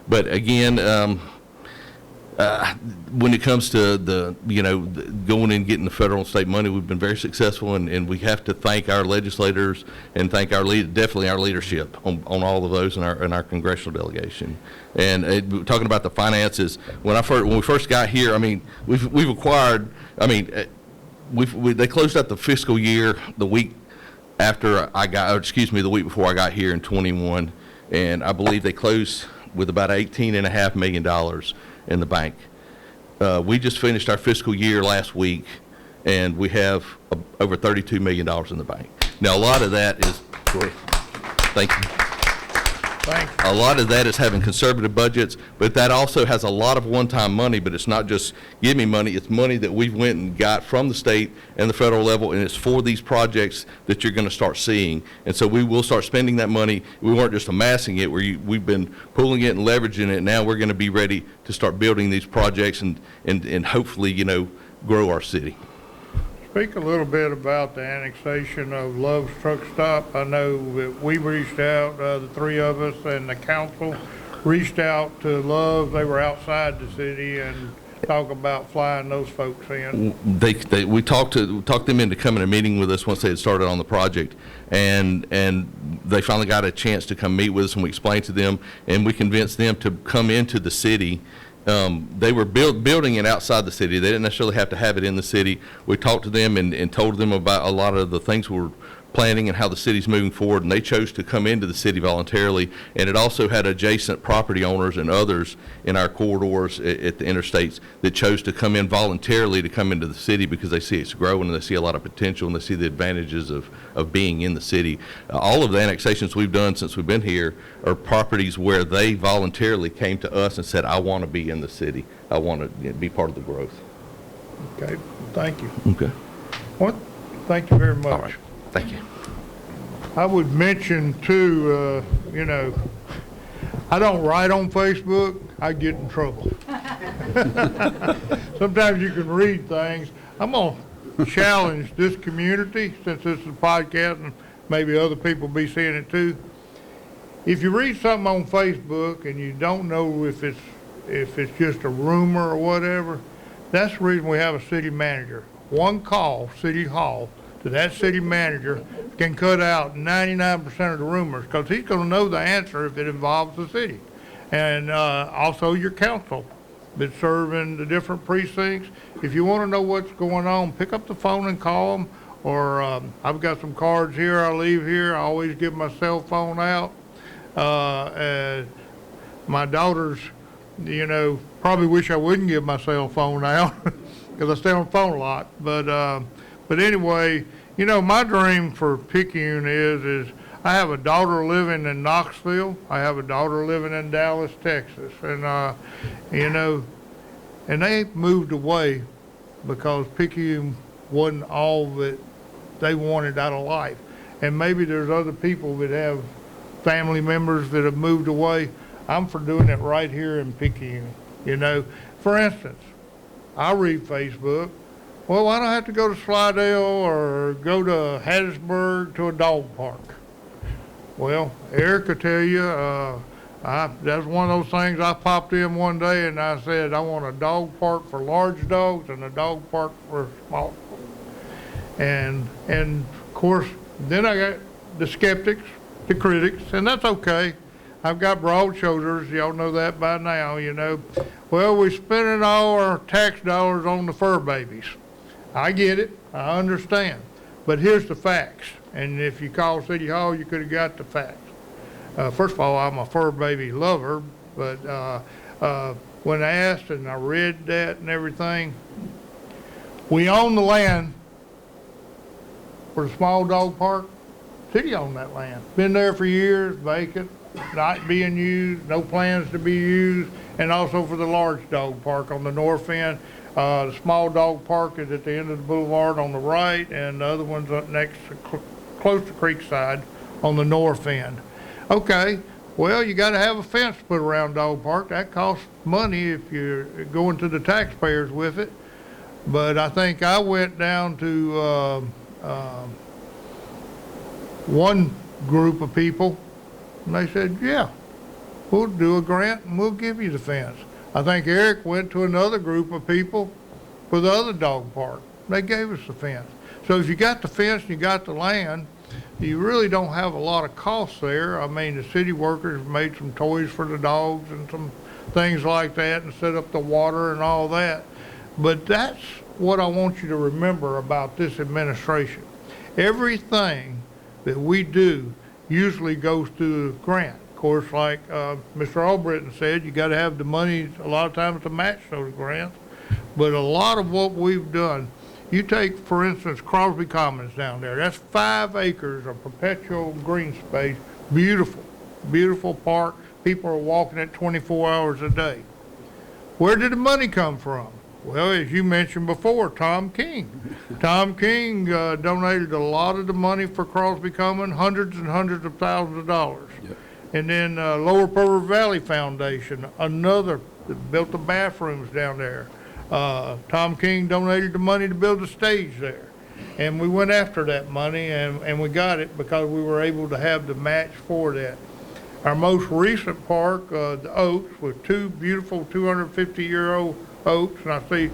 but again, when it comes to going and getting the federal and state money, we've been very successful, and we have to thank our legislators and thank definitely our leadership on all of those in our congressional delegation. And talking about the finances, when we first got here, I mean, we've acquired, I mean, they closed out the fiscal year the week after the week before I got here in 21, and I believe they closed with about $18.5 million in the bank. We just finished our fiscal year last week, and we have over $32 million in the bank. Now, a lot of that is, thank you. Thanks. A lot of that is having conservative budgets, but that also has a lot of one-time money, but it's not just give me money, it's money that we went and got from the state and the federal level, and it's for these projects that you're going to start seeing. And so we will start spending that money. We weren't just amassing it, we've been pulling it and leveraging it. Now we're going to be ready to start building these projects and hopefully, grow our city. Speak a little bit about the annexation of Love's Truck Stop. I know that we reached out, the three of us and the council reached out to Love. They were outside the city, and talk about flying those folks in. We talked them into coming to a meeting with us once they had started on the project, and they finally got a chance to come meet with us, and we explained to them, and we convinced them to come into the city. They were building it outside the city. They didn't necessarily have to have it in the city. We talked to them and told them about a lot of the things we're planning and how the city's moving forward, and they chose to come into the city voluntarily. And it also had adjacent property owners and others in our corridors at the interstates that chose to come in voluntarily to come into the city because they see it's growing and they see a lot of potential and they see the advantages of being in the city. All of the annexations we've done since we've been here are properties where they voluntarily came to us and said, I want to be in the city. I want to be part of the growth. Okay, thank you. Okay. Well, thank you very much. All right. Thank you. I would mention too, I don't write on Facebook, I get in trouble. Sometimes you can read things. I'm going to challenge this community, since this is a podcast and maybe other people be seeing it too. If you read something on Facebook and you don't know if it's just a rumor or whatever, that's the reason we have a city manager. One call, City Hall, to that city manager can cut out 99% of the rumors, because he's going to know the answer if it involves the city. And also your council that's serving the different precincts. If you want to know what's going on, pick up the phone and call them. Or I've got some cards here I leave here. I always give my cell phone out. My daughters, probably wish I wouldn't give my cell phone out because I stay on the phone a lot. But anyway, my dream for Picayune is I have a daughter living in Knoxville. I have a daughter living in Dallas, Texas. And, and they moved away because Picayune wasn't all that they wanted out of life. And maybe there's other people that have family members that have moved away. I'm for doing it right here in Picayune. For instance, I read Facebook. Well, I don't have to go to Slidell or go to Hattiesburg to a dog park. Well, Eric will tell you, that's one of those things. I popped in one day and I said, I want a dog park for large dogs and a dog park for small dogs. And of course, then I got the skeptics, the critics, and that's okay. I've got broad shoulders. Y'all know that by now, Well, we're spending all our tax dollars on the fur babies. I get it. I understand. But here's the facts. And if you call City Hall, you could have got the facts. First of all, I'm a fur baby lover, but when I asked and I read that and everything, we own the land for the small dog park. City owned that land. Been there for years, vacant, not being used, no plans to be used, and also for the large dog park on the north end. The small dog park is at the end of the boulevard on the right, and the other one's up next, close to Creekside on the north end. Okay, well, you got to have a fence put around dog park. That costs money if you're going to the taxpayers with it. But I think I went down to one group of people, and they said, yeah, we'll do a grant and we'll give you the fence. I think Eric went to another group of people for the other dog park. They gave us the fence. So if you got the fence and you got the land, you really don't have a lot of costs there. I mean, the city workers made some toys for the dogs and some things like that and set up the water and all that. But that's what I want you to remember about this administration. Everything that we do usually goes through a grant. Of course, like Mr. Albritton said, you got to have the money a lot of times to match those grants. But a lot of what we've done, you take, for instance, Crosby Commons down there. That's 5 acres of perpetual green space. Beautiful, beautiful park. People are walking it 24 hours a day. Where did the money come from? Well, as you mentioned before, Tom King. Tom King donated a lot of the money for Crosby Commons, hundreds and hundreds of thousands of dollars. Yep. And then Lower River Valley Foundation, another, built the bathrooms down there. Tom King donated the money to build a stage there. And we went after that money, and we got it because we were able to have the match for that. Our most recent park, the Oaks, with 2 beautiful 250-year-old folks, and I see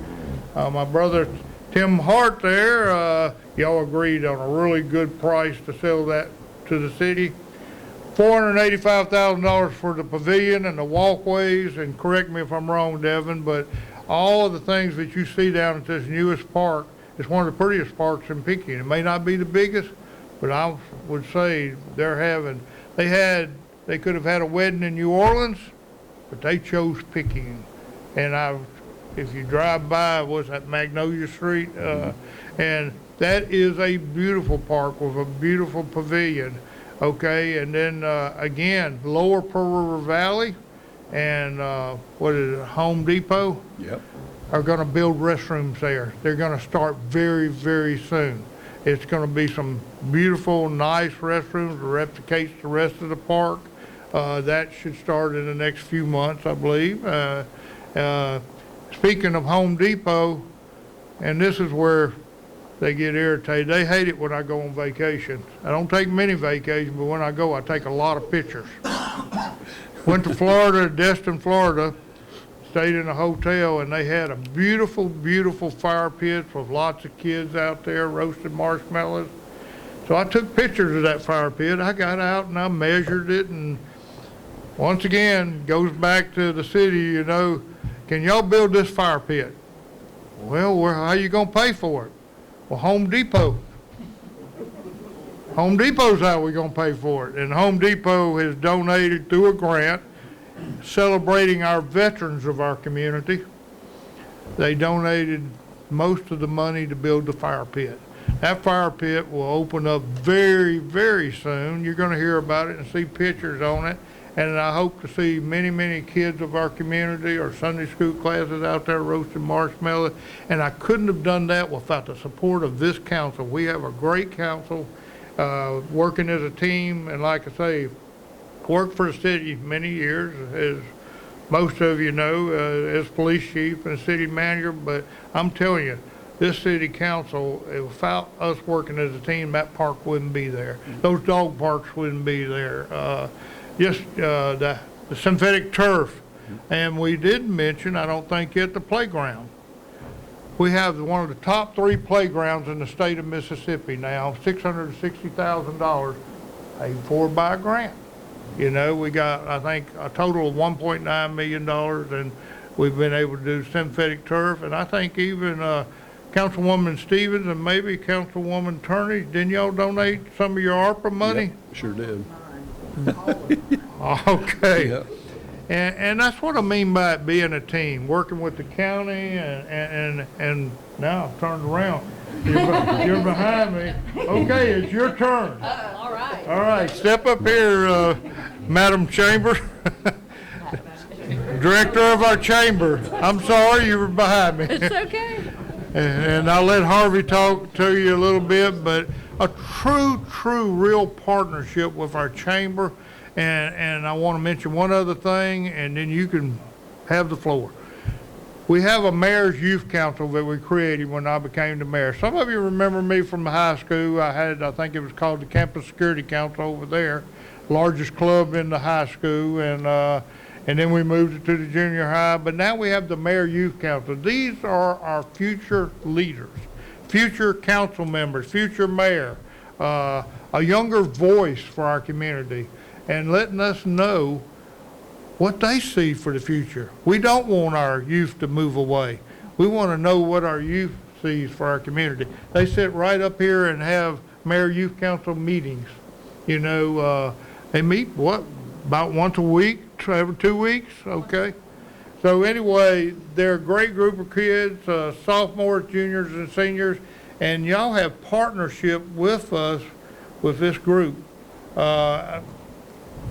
my brother Tim Hart there. Y'all agreed on a really good price to sell that to the city. $485,000 for the pavilion and the walkways, and correct me if I'm wrong, Devin, but all of the things that you see down at this newest park, it's one of the prettiest parks in Picayune. It may not be the biggest, but I would say they could have had a wedding in New Orleans, but they chose Picayune. And if you drive by, what's that, Magnolia Street? And that is a beautiful park with a beautiful pavilion. Okay, and then again, Lower Pearl River Valley and what is it, Home Depot? Yep. Are going to build restrooms there. They're going to start very, very soon. It's going to be some beautiful, nice restrooms that replicates the rest of the park. That should start in the next few months, I believe. Speaking of Home Depot, and this is where they get irritated. They hate it when I go on vacation. I don't take many vacations, but when I go, I take a lot of pictures. Went to Florida, Destin, Florida, stayed in a hotel, and they had a beautiful, beautiful fire pit with lots of kids out there roasting marshmallows. So I took pictures of that fire pit. I got out and I measured it, and once again, goes back to the city, you know, can y'all build this fire pit? Well, how you gonna pay for it? Well, Home Depot. Home Depot's how we're going to pay for it. And Home Depot has donated through a grant celebrating our veterans of our community. They donated most of the money to build the fire pit. That fire pit will open up very, very soon. You're going to hear about it and see pictures on it. And I hope to see many, many kids of our community or Sunday school classes out there roasting marshmallows. And I couldn't have done that without the support of this council. We have a great council working as a team. And like I say, worked for the city many years, as most of you know, as police chief and city manager. But I'm telling you, this city council, without us working as a team, that park wouldn't be there. Those dog parks wouldn't be there. Just the synthetic turf. And we did mention, I don't think yet, the playground. We have one of the top 3 playgrounds in the state of Mississippi now, $660,000 paid for by a grant. You know, we got, I think, a total of $1.9 million, and we've been able to do synthetic turf. And I think even Councilwoman Stevens and maybe Councilwoman Turney, didn't y'all donate some of your ARPA money? Yep, sure did. Okay. Yep. And that's what I mean by it being a team, working with the county and now I've turned around. You're behind me. Okay, it's your turn. All right. All right, step up here, Madam Chamber. Director of our chamber. I'm sorry, you were behind me. It's okay. And I'll let Harvey talk to you a little bit, but a true, real partnership with our chamber. And I want to mention one other thing, and then you can have the floor. We have a mayor's youth council that we created when I became the mayor. Some of you remember me from the high school. I think it was called the Campus Security Council over there, largest club in the high school, and then we moved it to the junior high. But now we have the mayor youth council. These are our future leaders, future council members, future mayor, a younger voice for our community, and letting us know what they see for the future. We don't want our youth to move away. We want to know what our youth sees for our community. They sit right up here and have mayor youth council meetings. You know, they meet, about once a week, every 2 weeks, okay? So anyway, they're a great group of kids, sophomores, juniors, and seniors, and y'all have partnership with us with this group.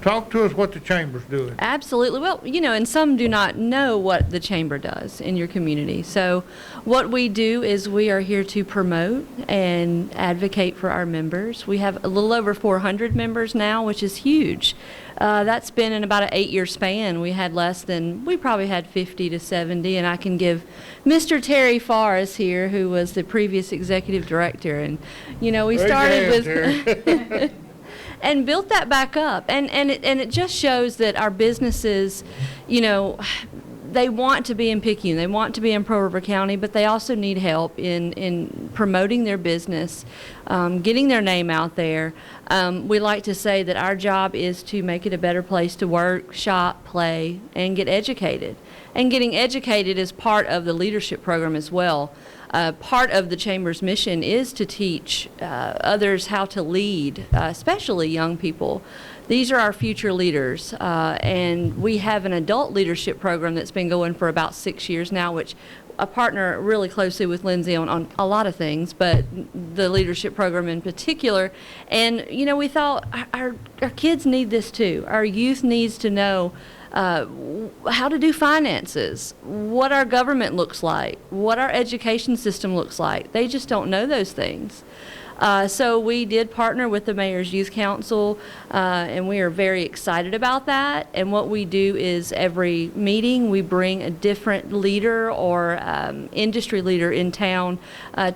Talk to us what the chamber's doing. Absolutely. Well, you know, and some do not know what the chamber does in your community. So what we do is we are here to promote and advocate for our members. We have a little over 400 members now, which is huge. That's been in about an 8-year span. We probably had 50 to 70, and I can give Mr. Terry Forrest here, who was the previous executive director, and, you know, we started with... and built that back up. And it just shows that our businesses, you know, they want to be in Picayune, they want to be in Pearl River County, but they also need help in promoting their business, getting their name out there. We like to say that our job is to make it a better place to work, shop, play, and get educated. And getting educated is part of the leadership program as well. Part of the Chamber's mission is to teach others how to lead, especially young people. These are our future leaders, and we have an adult leadership program that's been going for about 6 years now, which I partner really closely with Lindsay on a lot of things, but the leadership program in particular. And, you know, we thought our kids need this too. Our youth needs to know how to do finances, what our government looks like, what our education system looks like. They just don't know those things. So we did partner with the Mayor's Youth Council, and we are very excited about that. And what we do is every meeting we bring a different leader or industry leader in town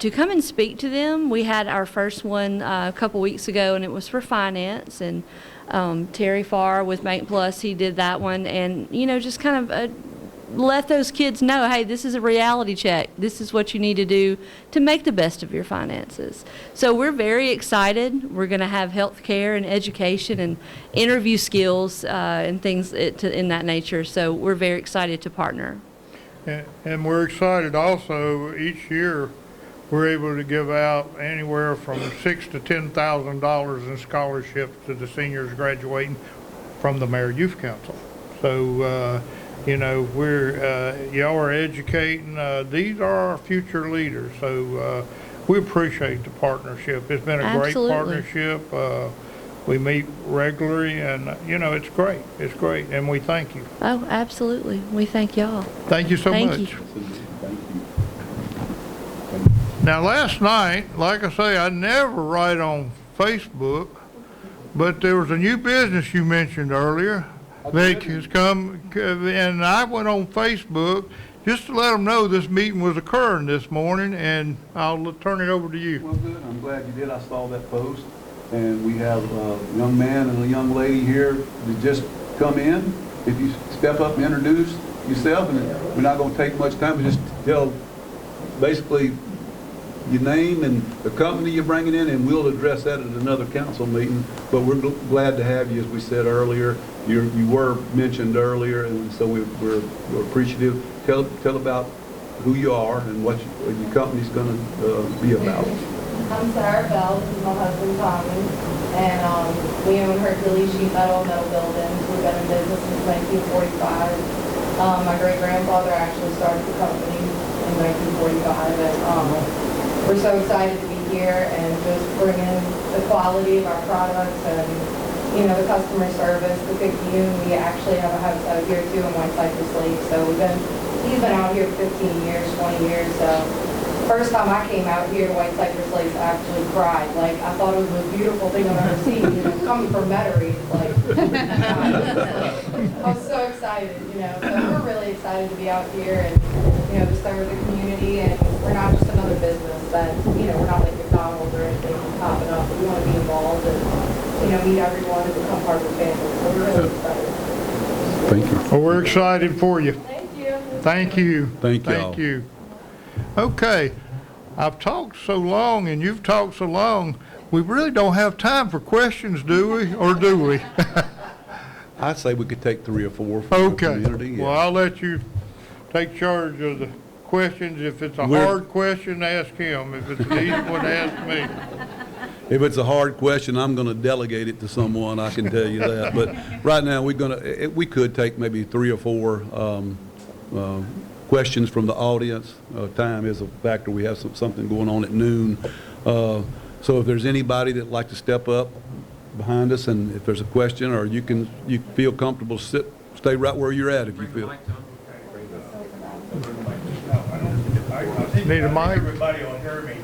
to come and speak to them. We had our first one a couple weeks ago, and it was for finance. And Terry Farr with Bank Plus, he did that one. And, you know, just kind of let those kids know, hey, this is a reality check. This is what you need to do to make the best of your finances. So we're very excited. We're going to have health care and education and interview skills and things in that nature. So we're very excited to partner. And we're excited also, each year we're able to give out anywhere from $6,000 to $10,000 in scholarships to the seniors graduating from the Mayor Youth Council. So, you know, y'all are educating. These are our future leaders. So we appreciate the partnership. It's been a great partnership. We meet regularly, and, you know, it's great. It's great, and we thank you. Oh, absolutely. We thank y'all. Thank you so much. Thank you. Now, last night, like I say, I never write on Facebook, but there was a new business you mentioned earlier. Vic has come, and I went on Facebook just to let them know this meeting was occurring this morning, and I'll turn it over to you. Well, good. I'm glad you did. I saw that post, and we have a young man and a young lady here that just come in. If you step up and introduce yourself, and we're not going to take much time, just tell basically your name and the company you're bringing in, and we'll address that at another council meeting. But we're glad to have you, as we said earlier. You were mentioned earlier, and so we're appreciative. Tell about who you are and what your company's going to be about. I'm Sarah Bell. This is my husband Tommy, and we own Hercules Sheet Metal Buildings. We've been in business since 1945. My great grandfather actually started the company in 1945, and we're so excited to be here and just bring in the quality of our products and, you know, the customer service, the Picayune. We actually have a house out here too in White Cypress Lake. So he's been out here 15 years, 20 years. So first time I came out here to White Cypress Lake, I actually cried. Like, I thought it was the most beautiful thing I've ever seen. You know, coming from Metairie, it's like, I was so excited, you know. So we're really excited to be out here and, you know, to serve the community. And we're not just another business that, you know, we're not like McDonald's or anything popping up. We want to be involved and, you know, meet everyone and become part of the family. So we're really excited. Thank you. Well, we're excited for you. Thank you. Thank you. Thank y'all. Thank you. Okay, I've talked so long and you've talked so long, we really don't have time for questions, do we? Or do we? I'd say we could take 3 or 4 from the Okay. community. Yeah. Well, I'll let you take charge of the questions. If it's a We're- hard question, ask him. If it's an easy one, ask me. If it's a hard question, I'm going to delegate it to someone, I can tell you that. But right now, we could take maybe 3 or 4 questions from the audience. Time is a factor. We have something going on at noon. So if there's anybody that'd like to step up behind us, and if there's a question, or you feel comfortable, stay right where you're at if you feel. Need a mic? Everybody will hear me.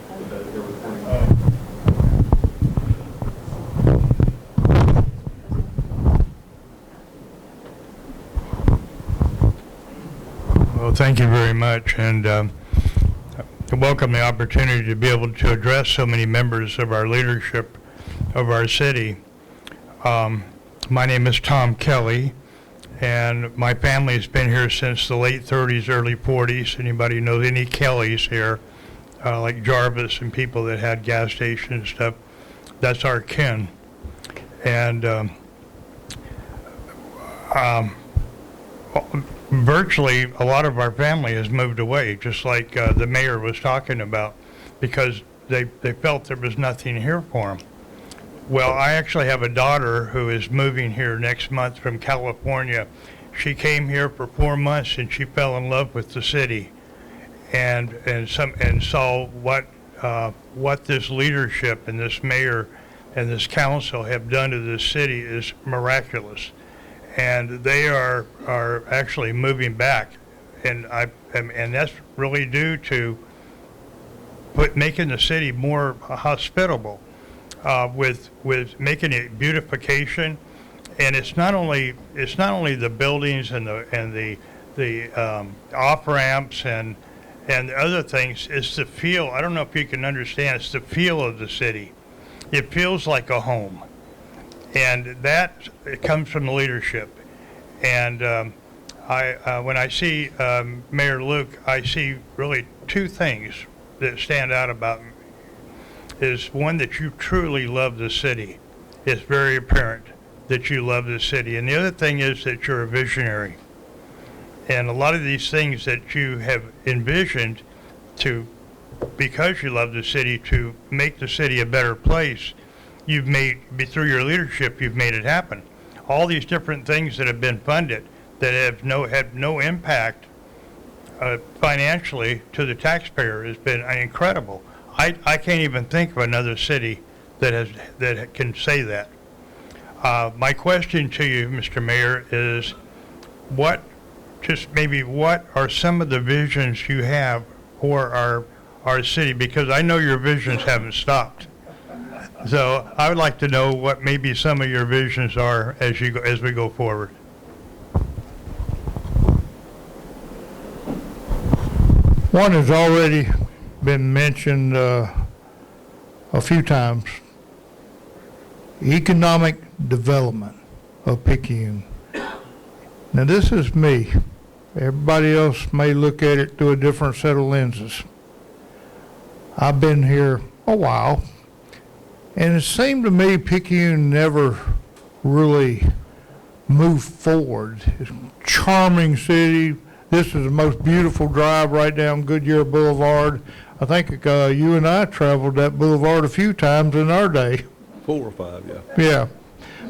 Well, thank you very much, and I welcome the opportunity to be able to address so many members of our leadership of our city. My name is Tom Kelly, and my family's been here since the late 30s, early 40s. Anybody knows any Kellys here, like Jarvis and people that had gas stations and stuff, that's our kin. And virtually a lot of our family has moved away, just like the mayor was talking about, because they felt there was nothing here for them. Well, I actually have a daughter who is moving here next month from California. She came here for 4 months and she fell in love with the city, and saw what this leadership and this mayor and this council have done to this city is miraculous. And they are actually moving back, and that's really due to making the city more hospitable, with making it beautification. And it's not only the buildings and the off ramps and other things. It's the feel. I don't know if you can understand. It's the feel of the city. It feels like a home, and it comes from the leadership. And when I see Mayor Luke, I see really two things that stand out about me. Is one, that you truly love the city. It's very apparent that you love the city. And the other thing is that you're a visionary. And a lot of these things that you have envisioned because you love the city, to make the city a better place, through your leadership, you've made it happen. All these different things that have been funded that had no impact financially to the taxpayer has been incredible. I can't even think of another city that can say that. My question to you, Mr. Mayor, is what are some of the visions you have for our city? Because I know your visions haven't stopped. So I would like to know what maybe some of your visions are as we go forward. One has already been mentioned a few times: economic development of Picayune. Now, this is me. Everybody else may look at it through a different set of lenses. I've been here a while, and it seemed to me Picayune never really moved forward. It's a charming city. This is the most beautiful drive right down Goodyear Boulevard. I think you and I traveled that boulevard a few times in our day. 4 or 5, yeah. Yeah.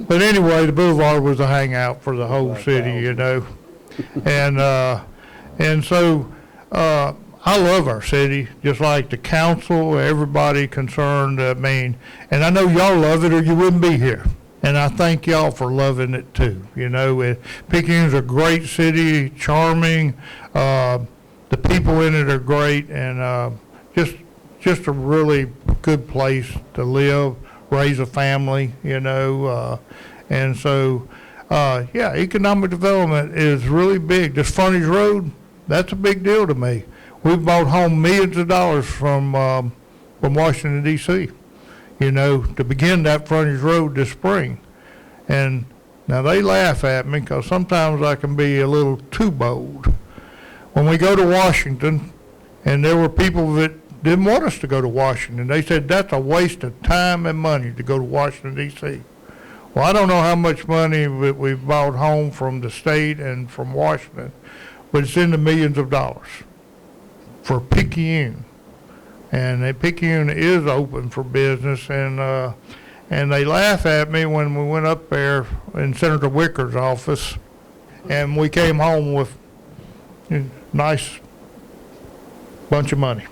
But anyway, the boulevard was a hangout for the whole city, you know. And so I love our city, just like the council, everybody concerned. And I know y'all love it or you wouldn't be here. And I thank y'all for loving it too. You know, Picayune's a great city, charming. The people in it are great, and just a really good place to live, raise a family, you know. And so, yeah, economic development is really big. This frontage road, that's a big deal to me. We've brought home millions of dollars from Washington, D.C., you know, to begin that frontage road this spring. And now they laugh at me because sometimes I can be a little too bold. When we go to Washington, and there were people that didn't want us to go to Washington, they said that's a waste of time and money to go to Washington, D.C. Well, I don't know how much money that we've brought home from the state and from Washington, but it's in the millions of dollars for Picayune. And Picayune is open for business, and they laugh at me when we went up there in Senator Wicker's office, and we came home with a nice bunch of money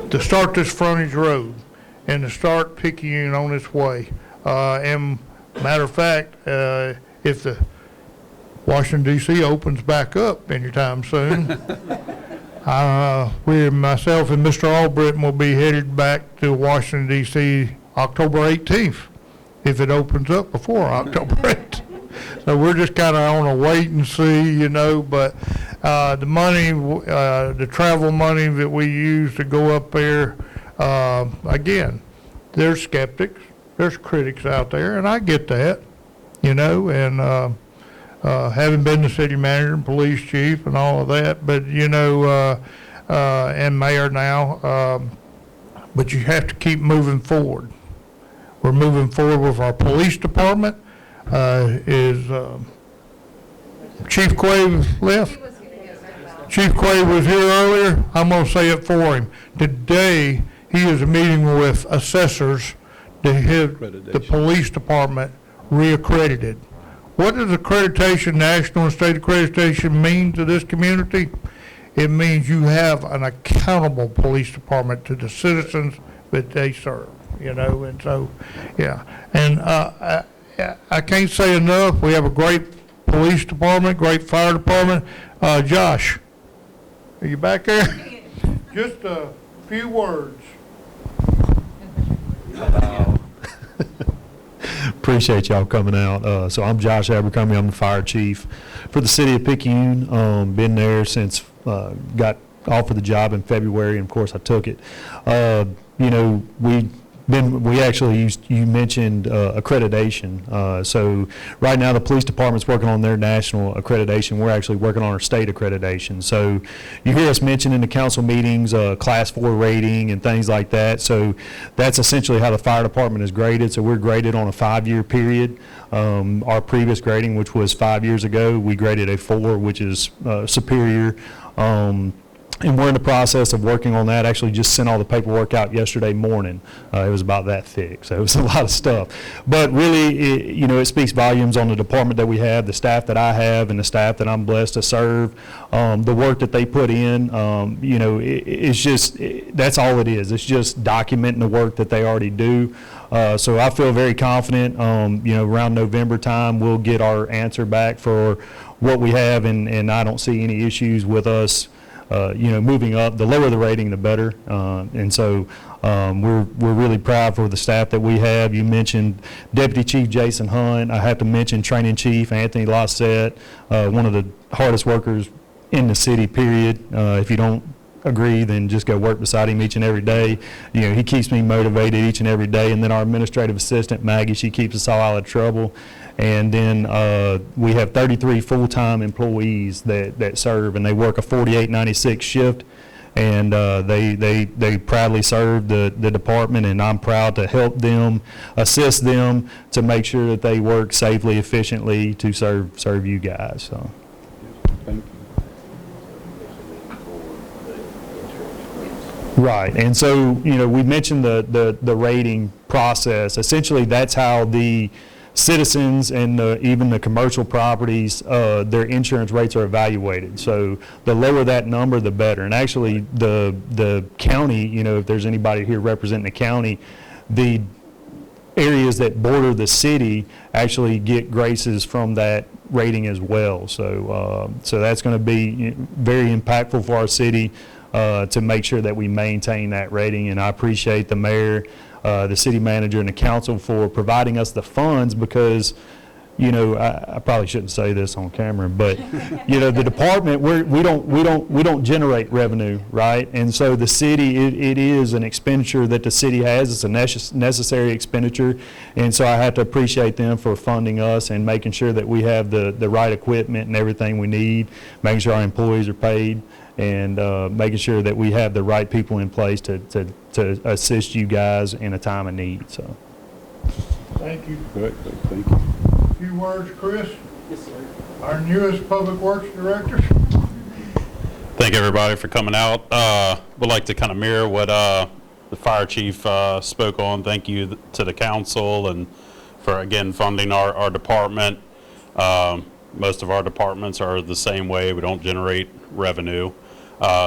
to start this frontage road and to start Picayune on its way. And matter of fact, if the Washington, D.C. opens back up anytime soon, myself and Mr. Albritton will be headed back to Washington, D.C. October 18th, if it opens up before October 18th. So we're just kind of on a wait and see, you know, but the money, the travel money that we use to go up there, again, there's skeptics, there's critics out there, and I get that, you know, and having been the city manager and police chief and all of that, but, and mayor now, but you have to keep moving forward. We're moving forward with our police department. Chief Quave left? Chief Quave was here earlier. I'm going to say it for him. Today, he is meeting with assessors to have the police department reaccredited. What does accreditation, national and state accreditation, mean to this community? It means you have an accountable police department to the citizens that they serve, and so, yeah. And I can't say enough, we have a great police department, great fire department. Josh, are you back there? Just a few words. Appreciate y'all coming out. So I'm Josh Abercrombie. I'm the fire chief for the city of Picayune. Been there since got offered the job in February, and of course I took it. We actually you mentioned accreditation. So right now the police department's working on their national accreditation. We're actually working on our state accreditation. So you hear us mention in the council meetings class 4 rating and things like that. So that's essentially how the fire department is graded. So we're graded on a 5-year period. Our previous grading, which was 5 years ago, we graded a 4, which is superior. And we're in the process of working on that. Actually just sent all the paperwork out yesterday morning. It was about that thick, so it was a lot of stuff. But really, it speaks volumes on the department that we have, the staff that I have, and the staff that I'm blessed to serve. The work that they put in, it's just, that's all it is. It's just documenting the work that they already do. So I feel very confident, around November time, we'll get our answer back for what we have, and I don't see any issues with us moving up. The lower the rating, the better. And so we're really proud for the staff that we have. You mentioned Deputy Chief Jason Hunt. I have to mention Training Chief Anthony Lossett, one of the hardest workers in the city, period. If you don't agree, then just go work beside him each and every day. He keeps me motivated each and every day. And then our administrative assistant, Maggie, she keeps us all out of trouble. And then we have 33 full-time employees that serve, and they work a 48-96 shift, and they proudly serve the department, and I'm proud to help them, assist them to make sure that they work safely, efficiently to serve you guys. So. Thank you. Right, and so we mentioned the rating process. Essentially, that's how the citizens and even the commercial properties, their insurance rates are evaluated. So the lower that number, the better. And actually, the county, if there's anybody here representing the county, the areas that border the city actually get graces from that rating as well. So so that's going to be very impactful for our city to make sure that we maintain that rating. And I appreciate the mayor, the city manager, and the council for providing us the funds, because I probably shouldn't say this on camera, but the department, we don't generate revenue, right? And so the city, it is an expenditure that the city has. It's a necessary expenditure, and so I have to appreciate them for funding us and making sure that we have the right equipment and everything we need, making sure our employees are paid, and making sure that we have the right people in place to assist you guys in a time of need. So, Thank you. Good. Thank you. A few words, Chris? Yes, sir. Our newest Public Works Director. Thank everybody for coming out. Would like to kind of mirror what the fire chief spoke on. Thank you to the council and for, again, funding our department. Most of our departments are the same way. We don't generate revenue.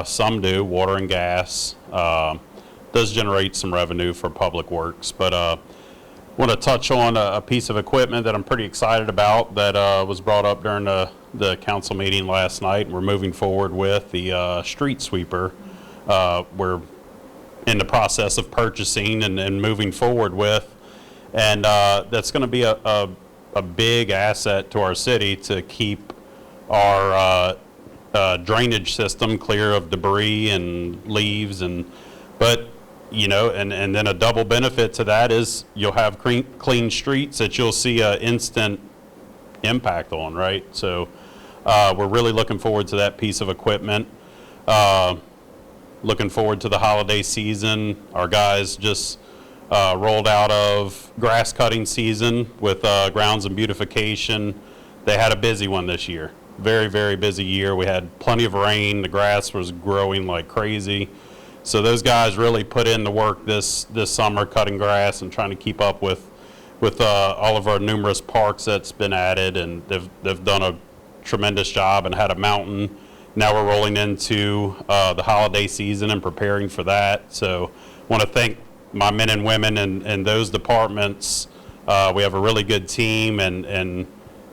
Some do, water and gas. Does generate some revenue for public works, but want to touch on a piece of equipment that I'm pretty excited about that was brought up during the council meeting last night. We're moving forward with the street sweeper. We're in the process of purchasing and moving forward with, and that's going to be a big asset to our city to keep our drainage system clear of debris and leaves, but and then a double benefit to that is you'll have clean streets that you'll see an instant impact on, right? So we're really looking forward to that piece of equipment. Looking forward to the holiday season. Our guys just rolled out of grass cutting season with grounds and beautification. They had a busy one this year. Very, very busy year. We had plenty of rain. The grass was growing like crazy. So those guys really put in the work this summer cutting grass and trying to keep up with all of our numerous parks that's been added, and they've done a tremendous job and had a mountain. Now we're rolling into the holiday season and preparing for that. So I want to thank my men and women in those departments. We have a really good team, and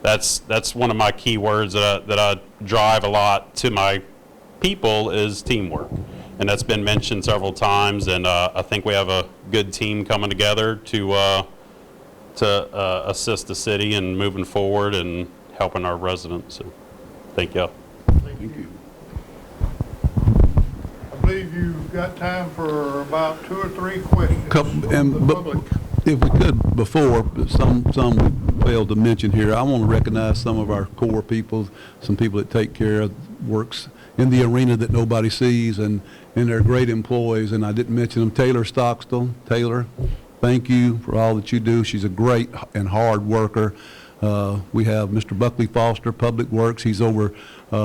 that's one of my key words that I drive a lot to my people is teamwork. And that's been mentioned several times, and I think we have a good team coming together to assist the city in moving forward and helping our residents. So, thank you. Thank you. I believe you've got time for about 2 or 3 questions from the public. If we could, before, some we failed to mention here, I want to recognize some of our core people, some people that take care of works in the arena that nobody sees, and they're great employees, and I didn't mention them. Taylor Stockstill. Taylor, thank you for all that you do. She's a great and hard worker. We have Mr. Buckley Foster, Public Works. He's over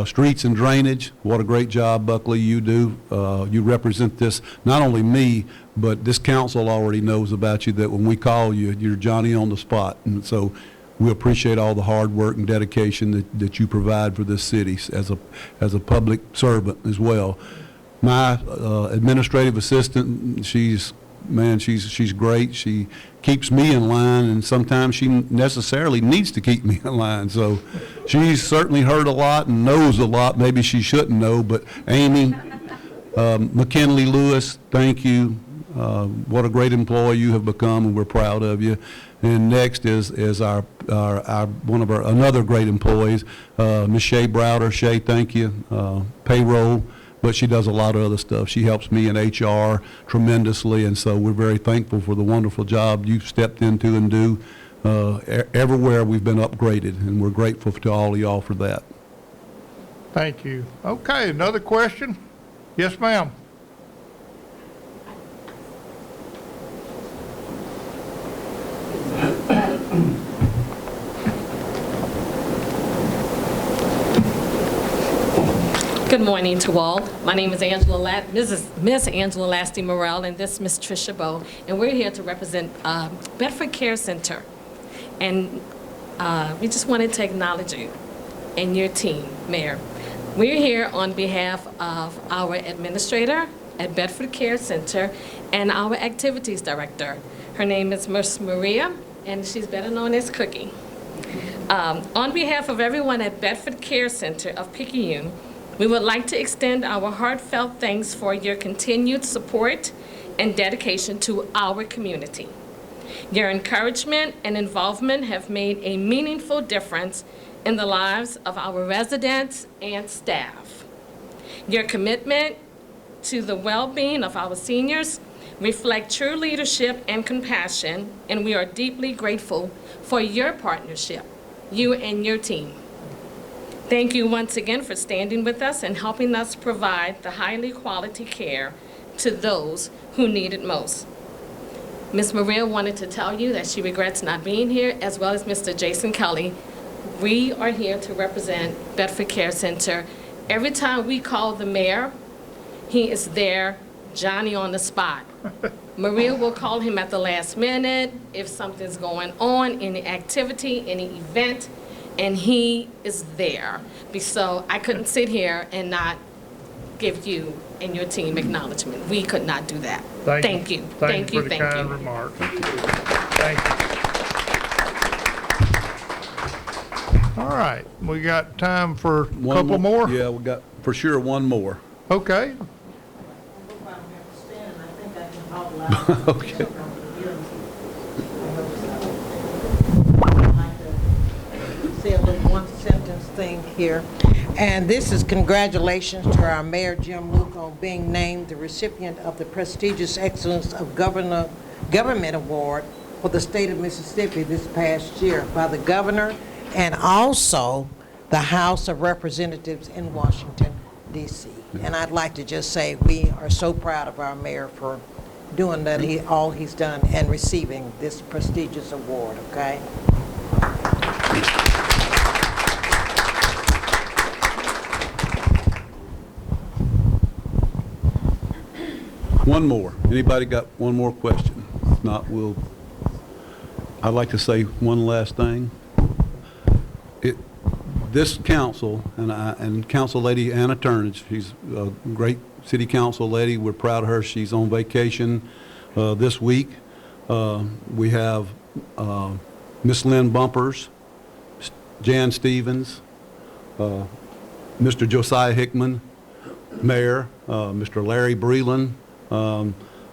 streets and drainage. What a great job, Buckley, you do. You represent this, not only me, but this council already knows about you, that when we call you, you're Johnny on the spot. And so we appreciate all the hard work and dedication that you provide for this city as a public servant as well. My administrative assistant, she's great. She keeps me in line, and sometimes she necessarily needs to keep me in line. So she's certainly heard a lot and knows a lot. Maybe she shouldn't know, but Amy, McKinley Lewis, thank you. What a great employee you have become, and we're proud of you. And next is another great employees, Ms. Shay Browder. Shay, thank you. Payroll. But she does a lot of other stuff. She helps me in HR tremendously, and so we're very thankful for the wonderful job you've stepped into and do. Everywhere we've been upgraded, and we're grateful to all of y'all for that. Thank you. Okay, another question? Yes, ma'am. Good morning to all. My name is Miss Angela Lasty Morrell, and this is Miss Tricia Bowe, and we're here to represent Bedford Care Center. And we just wanted to acknowledge you and your team, Mayor. We're here on behalf of our administrator at Bedford Care Center and our activities director. Her name is Miss Maria, and she's better known as Cookie. On behalf of everyone at Bedford Care Center of Picayune, we would like to extend our heartfelt thanks for your continued support and dedication to our community. Your encouragement and involvement have made a meaningful difference in the lives of our residents and staff. Your commitment to the well-being of our seniors reflect true leadership and compassion, and we are deeply grateful for your partnership, you and your team. Thank you once again for standing with us and helping us provide the highly quality care to those who need it most. Ms. Maria wanted to tell you that she regrets not being here, as well as Mr. Jason Kelly. We are here to represent Bedford Care Center. Every time we call the mayor, he is there, Johnny on the spot. Maria will call him at the last minute if something's going on, any activity, any event, and he is there. So I couldn't sit here and not give you and your team acknowledgement. We could not do that. Thank you. Thank you for the kind remarks. Thank you. All right, we got time for a couple more? Yeah, we got for sure one more. Okay. Okay. Say a little one-sentence thing here. And this is congratulations to our Mayor Jim Luke on being named the recipient of the prestigious Excellence of Government Award for the state of Mississippi this past year by the governor and also the House of Representatives in Washington, D.C. And I'd like to just say we are so proud of our mayor for doing that, all he's done and receiving this prestigious award, okay? One more. Anybody got one more question? If not, I'd like to say one last thing. This council, and Council Lady Anna Turnage, she's a great city council lady. We're proud of her. She's on vacation this week. We have Miss Lynn Bumpers, Jan Stevens, Mr. Josiah Hickman, Mayor, Mr. Larry Breland.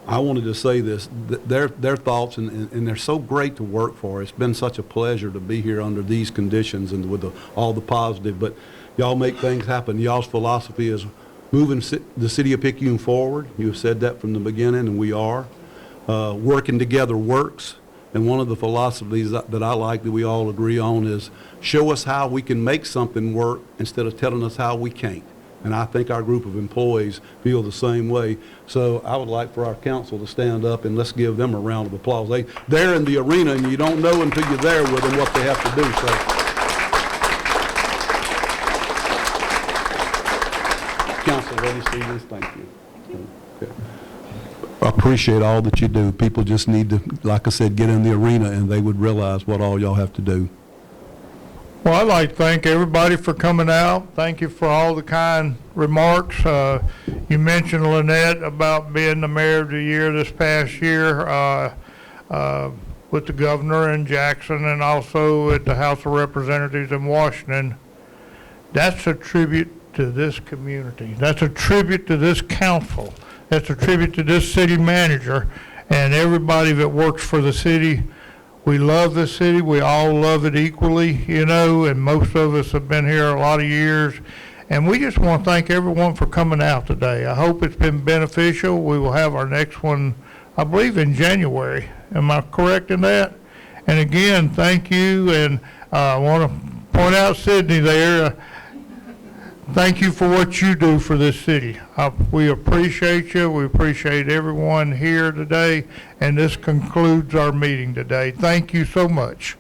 I wanted to say this, their thoughts, and they're so great to work for. It's been such a pleasure to be here under these conditions and with all the positive, but y'all make things happen. Y'all's philosophy is moving the city of Picayune forward. You've said that from the beginning, and we are. Working together works, and one of the philosophies that I like that we all agree on is show us how we can make something work instead of telling us how we can't. And I think our group of employees feel the same way. So I would like for our council to stand up and let's give them a round of applause. They're in the arena, and you don't know until you're there with them what they have to do. So, Council Lady Stevens, thank you. Okay. I appreciate all that you do. People just need to, like I said, get in the arena, and they would realize what all y'all have to do. Well, I'd like to thank everybody for coming out. Thank you for all the kind remarks. You mentioned Lynette about being the mayor of the year this past year with the governor in Jackson and also at the House of Representatives in Washington. That's a tribute to this community. That's a tribute to this council. That's a tribute to this city manager and everybody that works for the city. We love this city. We all love it equally, you know, and most of us have been here a lot of years. And we just want to thank everyone for coming out today. I hope it's been beneficial. We will have our next one, I believe, in January. Am I correct in that? And again, thank you. And I want to point out Sydney there. Thank you for what you do for this city. We appreciate you. We appreciate everyone here today. And this concludes our meeting today. Thank you so much.